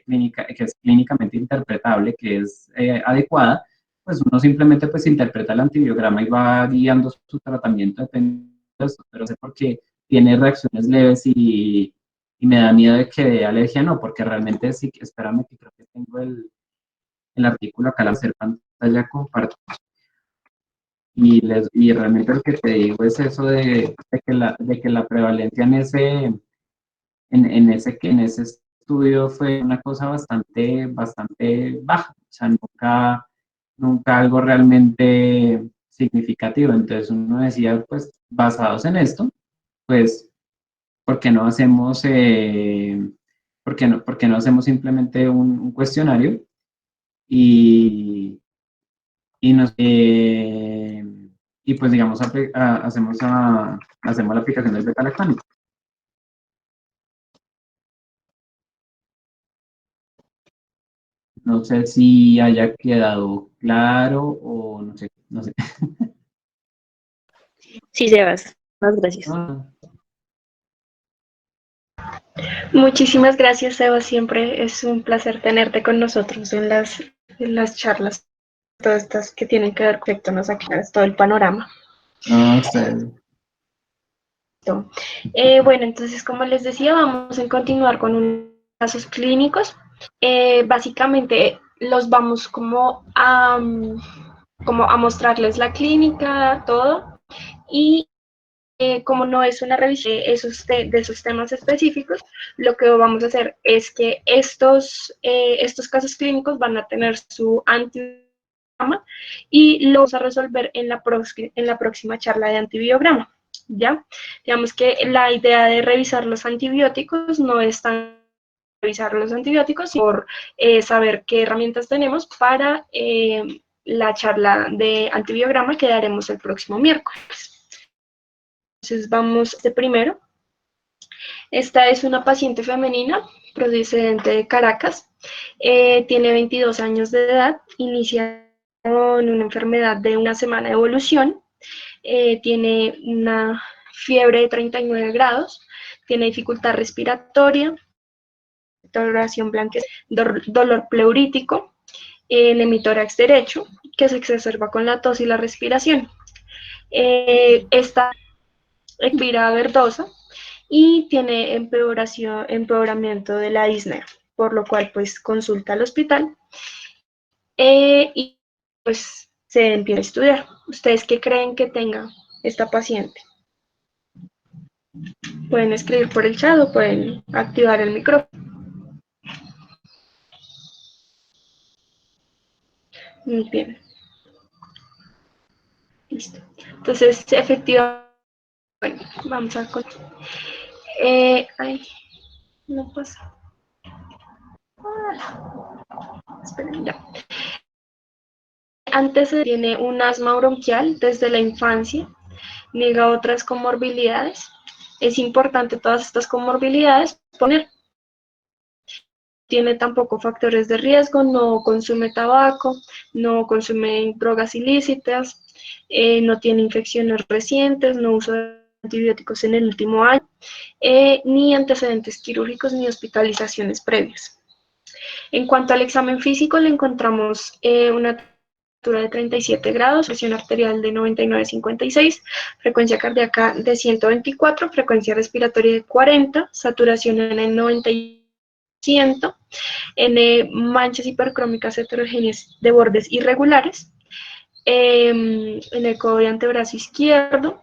clínica, que es clínicamente interpretable, que es adecuada, pues uno simplemente pues interpreta el antibiograma y va guiando su tratamiento dependiendo de eso, pero sé porque tiene reacciones leves y me da miedo de que dé alergia, no, porque realmente sí, espérame que creo que tengo el artículo acá al hacer pantalla compartida. Y realmente lo que te digo es eso de que la prevalencia en ese estudio fue una cosa bastante baja, o sea, nunca algo realmente significativo. Entonces uno decía, pues, basados en esto, pues, ¿por qué no hacemos, por qué no hacemos simplemente un cuestionario y, y nos y pues digamos hacemos la aplicación del beta lactámico. No sé si haya quedado claro o no sé. Sí, Sebas. Muchas gracias. Ah, Muchísimas gracias, Seba. Siempre es un placer tenerte con nosotros en las charlas, todas estas que tienen que ver con esto, nos aclaras todo el panorama. no, usted. Bueno, entonces, como les decía, vamos a continuar con unos casos clínicos. Básicamente, los vamos como a mostrarles la clínica, todo, y como no es una revisión de esos temas específicos, lo que vamos a hacer es que estos casos clínicos van a tener su antibiograma y lo vamos a resolver en la próxima charla de antibiograma. ¿Ya? Digamos que la idea de revisar los antibióticos no es tan revisar los antibióticos, sino por saber qué herramientas tenemos para la charla de antibiograma que daremos el próximo miércoles. Entonces vamos de primero. Esta es una paciente femenina procedente de Caracas. Tiene 22 años de edad. Inicia con una enfermedad de una semana de evolución. Tiene una fiebre de 39 grados. Tiene dificultad respiratoria, coloración blanca, dolor pleurítico, el hemitórax derecho, que se exacerba con la tos y la respiración. Esta expira verdosa y tiene empeoramiento de la disnea, por lo cual pues consulta al hospital y pues se empieza a estudiar. ¿Ustedes qué creen que tenga esta paciente? Pueden escribir por el chat o pueden activar el micrófono. Muy bien. Listo. Entonces, efectivamente, bueno, vamos a... ay, no pasa. Esperen, ya. Antes tiene un asma bronquial desde la infancia, niega otras comorbilidades. Es importante todas estas comorbilidades poner. Tiene tampoco factores de riesgo, no consume tabaco, no consume drogas ilícitas, no tiene infecciones recientes, no usa antibióticos en el último año, ni antecedentes quirúrgicos ni hospitalizaciones previas. En cuanto al examen físico, le encontramos una temperatura de 37 grados, presión arterial de 99,56, frecuencia cardíaca de 124, frecuencia respiratoria de 40, saturación en el 90%, N manchas hipercrómicas heterogéneas de bordes irregulares, en el codo de antebrazo izquierdo,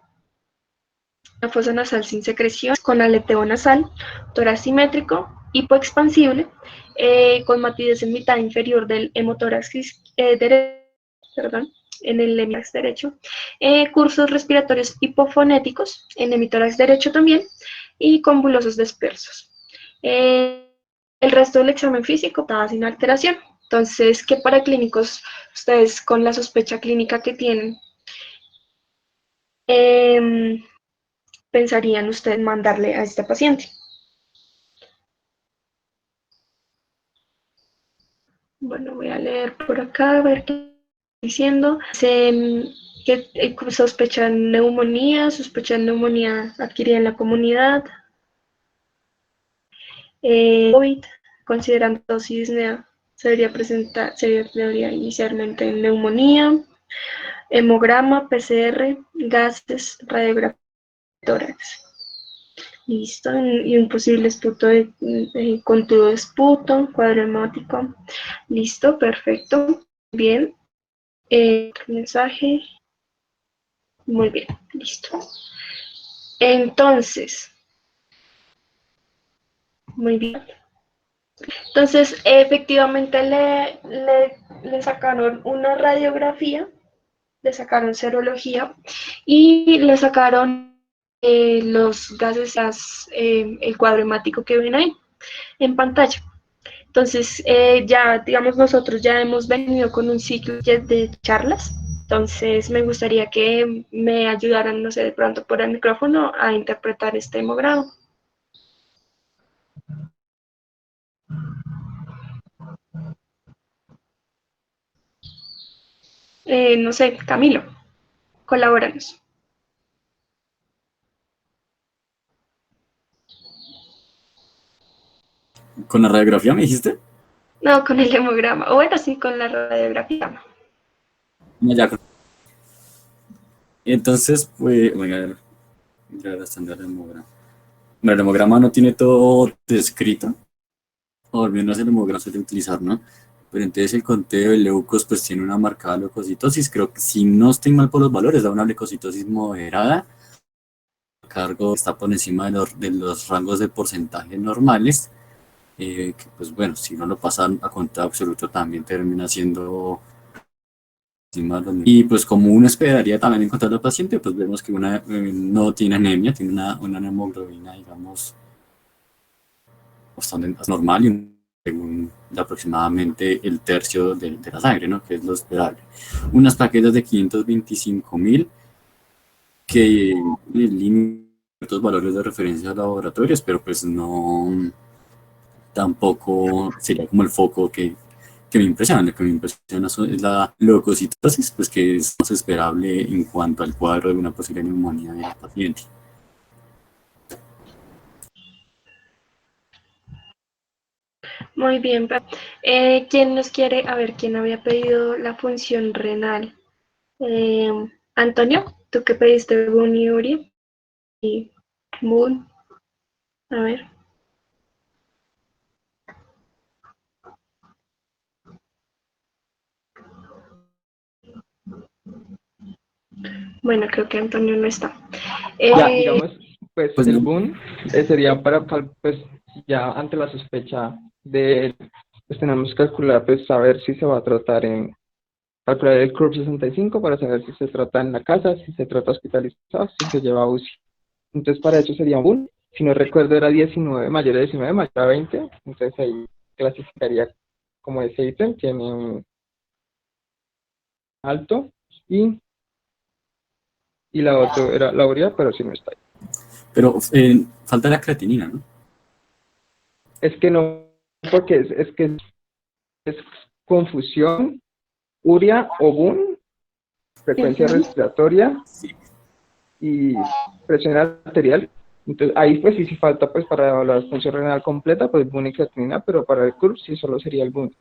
una fosa nasal sin secreción, con aleteo nasal, tórax simétrico, hipoexpansible, con matidez en mitad inferior del hemotórax derecho, perdón, en el hemitórax derecho, cursos respiratorios hipofonéticos, en el hemitórax derecho también, y convulosos dispersos. El resto del examen físico estaba sin alteración. Entonces, ¿qué paraclínicos ustedes con la sospecha clínica que tienen pensarían ustedes mandarle a este paciente? Bueno, voy a leer por acá, a ver qué está diciendo. Que sospechan neumonía adquirida en la comunidad, COVID, considerando dosis debería inicialmente en neumonía, hemograma, PCR, gases, radiografía de tórax. Listo, y un posible esputo de contudo de esputo, cuadro hemático. Listo, perfecto. Bien. Mensaje. Muy bien, listo. Entonces, muy bien. Entonces, efectivamente le sacaron una radiografía, le sacaron serología y le sacaron los gases, el cuadro hemático que ven ahí en pantalla. Entonces, ya, digamos, nosotros ya hemos venido con un ciclo de charlas. Entonces, me gustaría que me ayudaran, no sé, de pronto por el micrófono a interpretar este hemograma. No sé, Camilo, colabóranos. ¿Con la radiografía me dijiste? No, con el hemograma. O bueno, sí, con la radiografía. No, ya. Entonces, pues, bueno, ya está en el hemograma. Bueno, el hemograma no tiene todo descrito, o al menos el hemograma suele utilizar, ¿no? Pero entonces el conteo de leucos pues tiene una marcada leucocitosis, creo que si no estoy mal por los valores, da una leucocitosis moderada, el cargo está por encima de los rangos de porcentaje normales, que pues bueno, si no lo pasan a conteo absoluto también termina siendo encima de los niveles. Y pues como uno esperaría también encontrar al paciente, pues vemos que una no tiene anemia, tiene una hemoglobina, digamos, bastante normal y según aproximadamente el tercio de la sangre, ¿no? Que es lo esperable. Unas plaquetas de 525.000 que limitan ciertos valores de referencia a laboratorios, pero pues no, tampoco sería como el foco que me impresiona. Lo que me impresiona es la leucocitosis, pues que es más esperable en cuanto al cuadro de una posible neumonía del paciente. Muy bien. ¿Quién nos quiere? A ver, ¿quién había pedido la función renal? Eh, Antonio, ¿tú qué pediste? Boone y Uri. Y Boone, a ver. Bueno, creo que Antonio no está. Ya, digamos, pues Pues el no. boom sería pues ya ante la sospecha de, pues tenemos que calcular, pues saber si se va a tratar calcular el CURB 65 para saber si se trata en la casa, si se trata hospitalizado, si se lleva a UCI. Entonces para eso sería un boom. Si no recuerdo era 19, mayor de 19, mayor a 20, entonces ahí clasificaría como ese ítem, tiene un alto y la otra era la urea, pero sí no está ahí. Pero falta la creatinina, ¿no? Es que no, porque es que es confusión, urea o boom, frecuencia Ujú. respiratoria Sí. y presión arterial. Entonces ahí pues sí falta pues para la función renal completa, pues boom y creatinina, pero para el CURB sí solo sería el boom.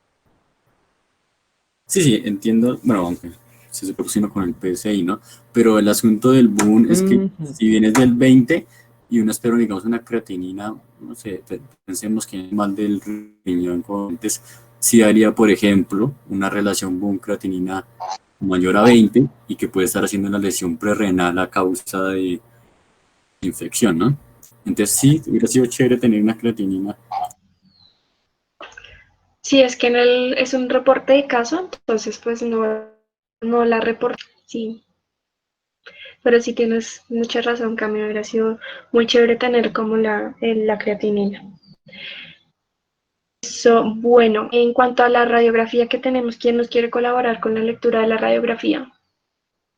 Sí, sí, entiendo. Bueno, aunque se proporciona con el PSI, ¿no? Pero el asunto del boom es que si vienes del 20 y uno espera, digamos, una creatinina, no sé, pensemos que es mal del riñón, entonces sí daría, por ejemplo, una relación boom-creatinina mayor a 20 y que puede estar haciendo una lesión prerrenal a causa de infección, ¿no? Entonces sí, hubiera sido chévere tener una creatinina. Sí, es que es un reporte de caso, entonces pues no la reporté, sí. Pero sí tienes mucha razón, Cami, hubiera sido muy chévere tener como la creatinina. Eso, bueno, en cuanto a la radiografía que tenemos, ¿quién nos quiere colaborar con la lectura de la radiografía?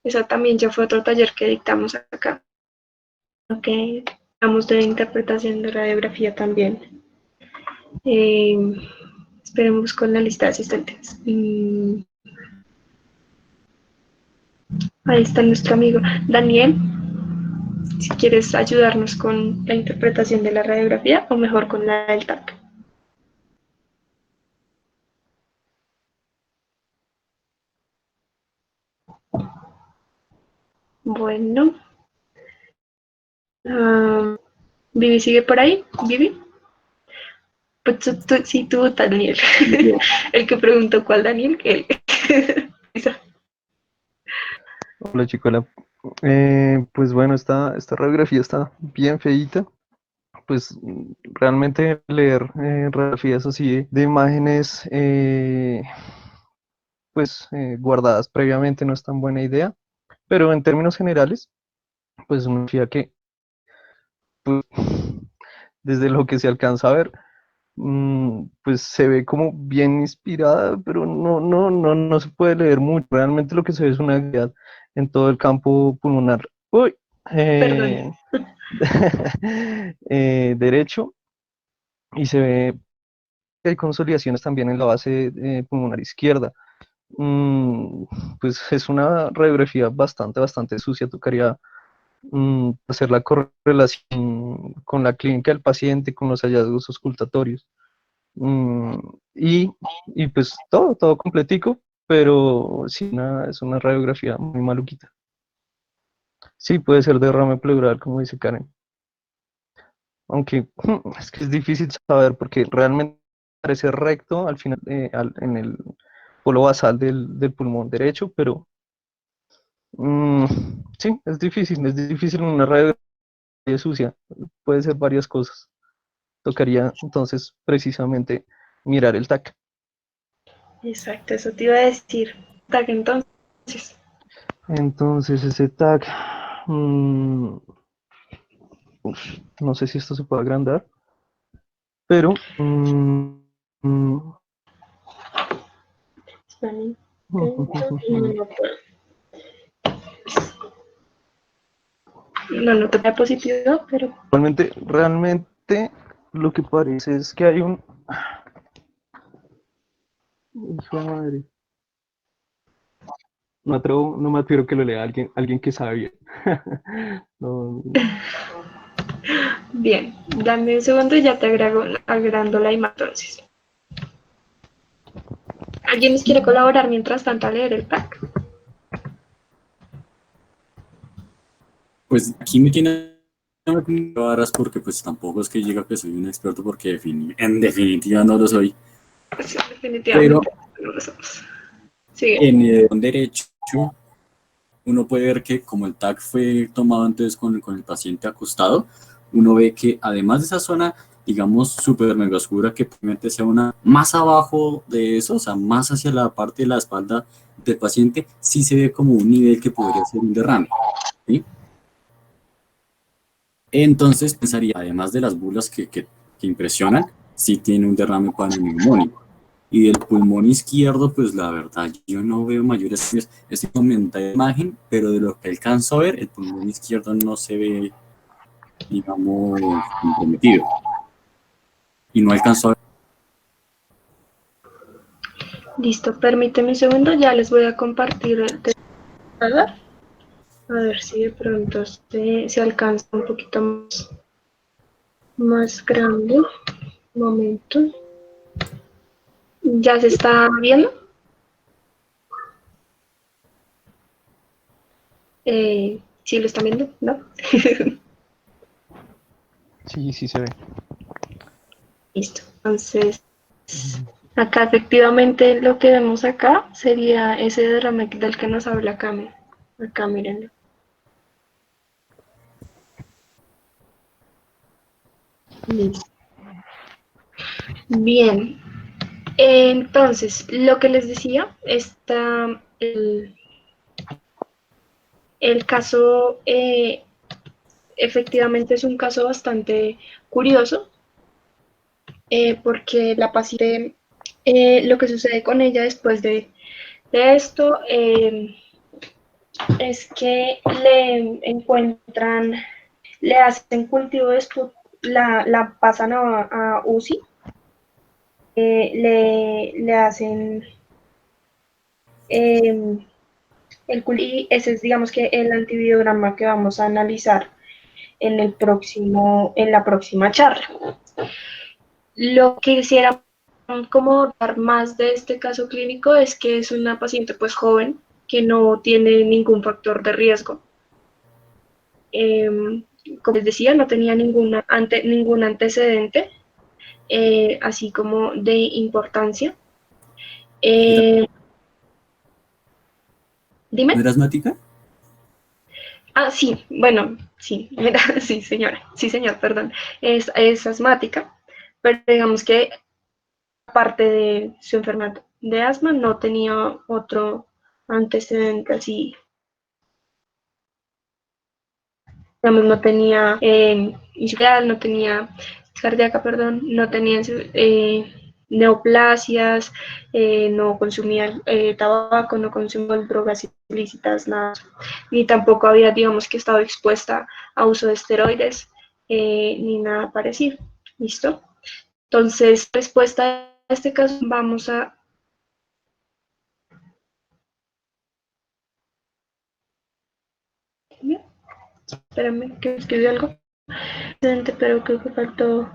Esa también ya fue otro taller que dictamos acá. Ok, hablamos de interpretación de radiografía también. Esperemos con la lista de asistentes. Ahí está nuestro amigo Daniel. Si quieres ayudarnos con la interpretación de la radiografía o mejor con la del TAC. Bueno, Vivi sigue por ahí. Vivi. Pues sí, tú, Daniel. El que preguntó cuál Daniel, él. Hola chicola. Pues bueno, esta radiografía está bien feíta. Pues realmente leer radiografías así de imágenes guardadas previamente no es tan buena idea. Pero en términos generales, pues uno fía que pues, desde lo que se alcanza a ver, pues se ve como bien inspirada, pero no se puede leer mucho. Realmente lo que se ve es una actividad en todo el campo pulmonar. Uy, Perdón. derecho, y se ve que hay consolidaciones también en la base pulmonar izquierda. Mm, pues es una radiografía bastante sucia. Tocaría hacer la correlación con la clínica del paciente, con los hallazgos auscultatorios. Mm, y, y pues todo completico, pero sí, es una radiografía muy maluquita. Sí, puede ser derrame pleural, como dice Karen. Aunque es que es difícil saber porque realmente parece recto al final, en el polo basal del pulmón derecho, pero mm, sí, es difícil una radiografía sucia. Puede ser varias cosas. Tocaría entonces precisamente mirar el TAC. Exacto, eso te iba a decir. TAC entonces. Entonces ese TAC, no sé si esto se puede agrandar, pero No puedo. No te da positivo, pero realmente lo que parece es que hay un... Hijo de madre. No me atrevo que lo lea alguien que sabe bien. No, bien. Dame un segundo y ya te agrando la imagen entonces. ¿Alguien nos quiere colaborar mientras tanto a leer el pack? Pues aquí me tiene varas porque pues tampoco es que diga que soy un experto porque en definitiva no lo soy. Pues Pero definitivamente no lo somos. Sigue. en el derecho uno puede ver que como el TAC fue tomado entonces con el paciente acostado, uno ve que además de esa zona, digamos, súper mega oscura, que probablemente sea una más abajo de eso, o sea, más hacia la parte de la espalda del paciente, sí se ve como un nivel que podría ser un derrame, ¿sí? Entonces pensaría, además de las bulas que impresionan, sí tiene un derrame panoneumónico. Y del pulmón izquierdo, pues la verdad, yo no veo mayores cambios. Estoy comentando la imagen, pero de lo que alcanzo a ver, el pulmón izquierdo no se ve, digamos, comprometido. Y no alcanzo a ver. Listo, permíteme un segundo, ya les voy a compartir el teclado. A ver si de pronto se alcanza un poquito más grande. Un momento. ¿Ya se está viendo? ¿Sí lo están viendo? ¿No? Sí, sí se ve. Listo. Entonces, acá efectivamente lo que vemos acá sería ese derrame del que nos habla Cami. Acá, mírenlo. Listo. Bien. Entonces, lo que les decía, está el caso, efectivamente es un caso bastante curioso, porque la paciente, lo que sucede con ella después de esto, es que le encuentran, le hacen cultivo de la pasan a UCI, le hacen eh, y ese es, digamos, que el antibiograma que vamos a analizar en la próxima charla. Lo que quisiera como dar más de este caso clínico es que es una paciente pues joven que no tiene ningún factor de riesgo. Como les decía, no tenía ningún antecedente, así como de importancia. ¿No Dime. era asmática? Ah, sí, bueno, sí, mira, sí, señora, sí, señor, perdón, es asmática, pero digamos que aparte de su enfermedad de asma, no tenía otro antecedente así, digamos, no tenía insuficiencia, no tenía cardíaca, perdón, no tenía neoplasias, no consumía tabaco, no consumía drogas ilícitas, nada, ni tampoco había, digamos, que estado expuesta a uso de esteroides, ni nada parecido. ¿Listo? Entonces, respuesta a este caso, vamos a... Espérame, que escribí algo. Pero creo que faltó.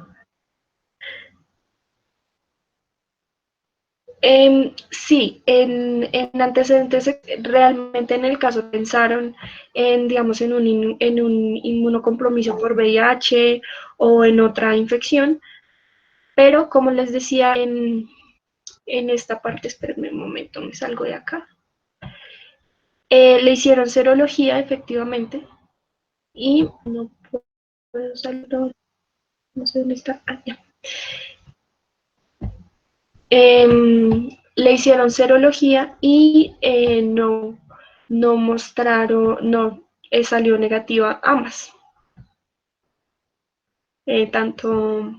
Sí, en antecedentes, realmente en el caso pensaron en, digamos, en un inmunocompromiso por VIH o en otra infección, pero como les decía en esta parte, espérenme un momento, me salgo de acá. Le hicieron serología, efectivamente, y no puedo salir, no sé dónde está. Ah, ya. Le hicieron serología y no mostraron, no salió negativa ambas. Tanto,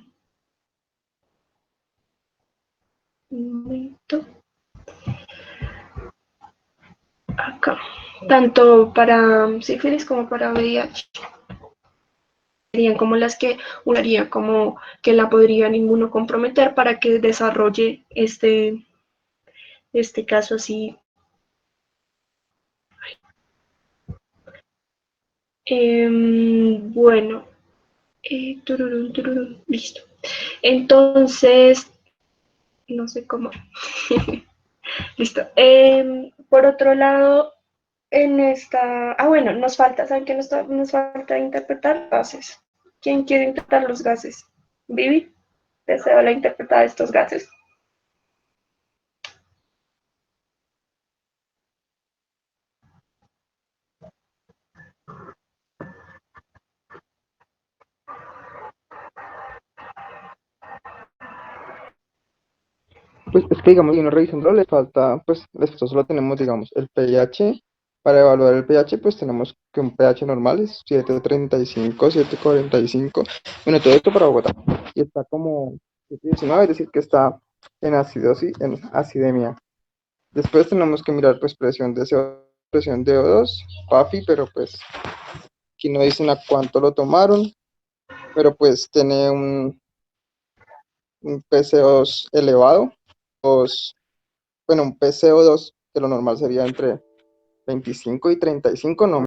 un momento, acá, tanto para sífilis como para VIH. Serían como las que uno haría como que la podrían inmunocomprometer para que desarrolle este caso así. Bueno, tururún, tururún, listo. Entonces, no sé cómo. Listo. Por otro lado, en esta... Ah, bueno, nos falta, ¿saben qué nos falta interpretar? Gases. ¿Quién quiere interpretar los gases? Vivi, deseo la interpretada de estos gases. Pues es que, digamos, y uno revisando le falta, pues nosotros solo tenemos, digamos, el pH. Para evaluar el pH, pues tenemos que un pH normal es 7.35, 7.45. Bueno, todo esto para Bogotá. Y está como 7.19, es decir, que está en acidosis, en acidemia. Después tenemos que mirar, pues, presión de CO2, presión de O2, PAFI, pero pues aquí no dicen a cuánto lo tomaron, pero pues tiene un PCO2 elevado, bueno, un PCO2, que lo normal sería entre 25 y 35, no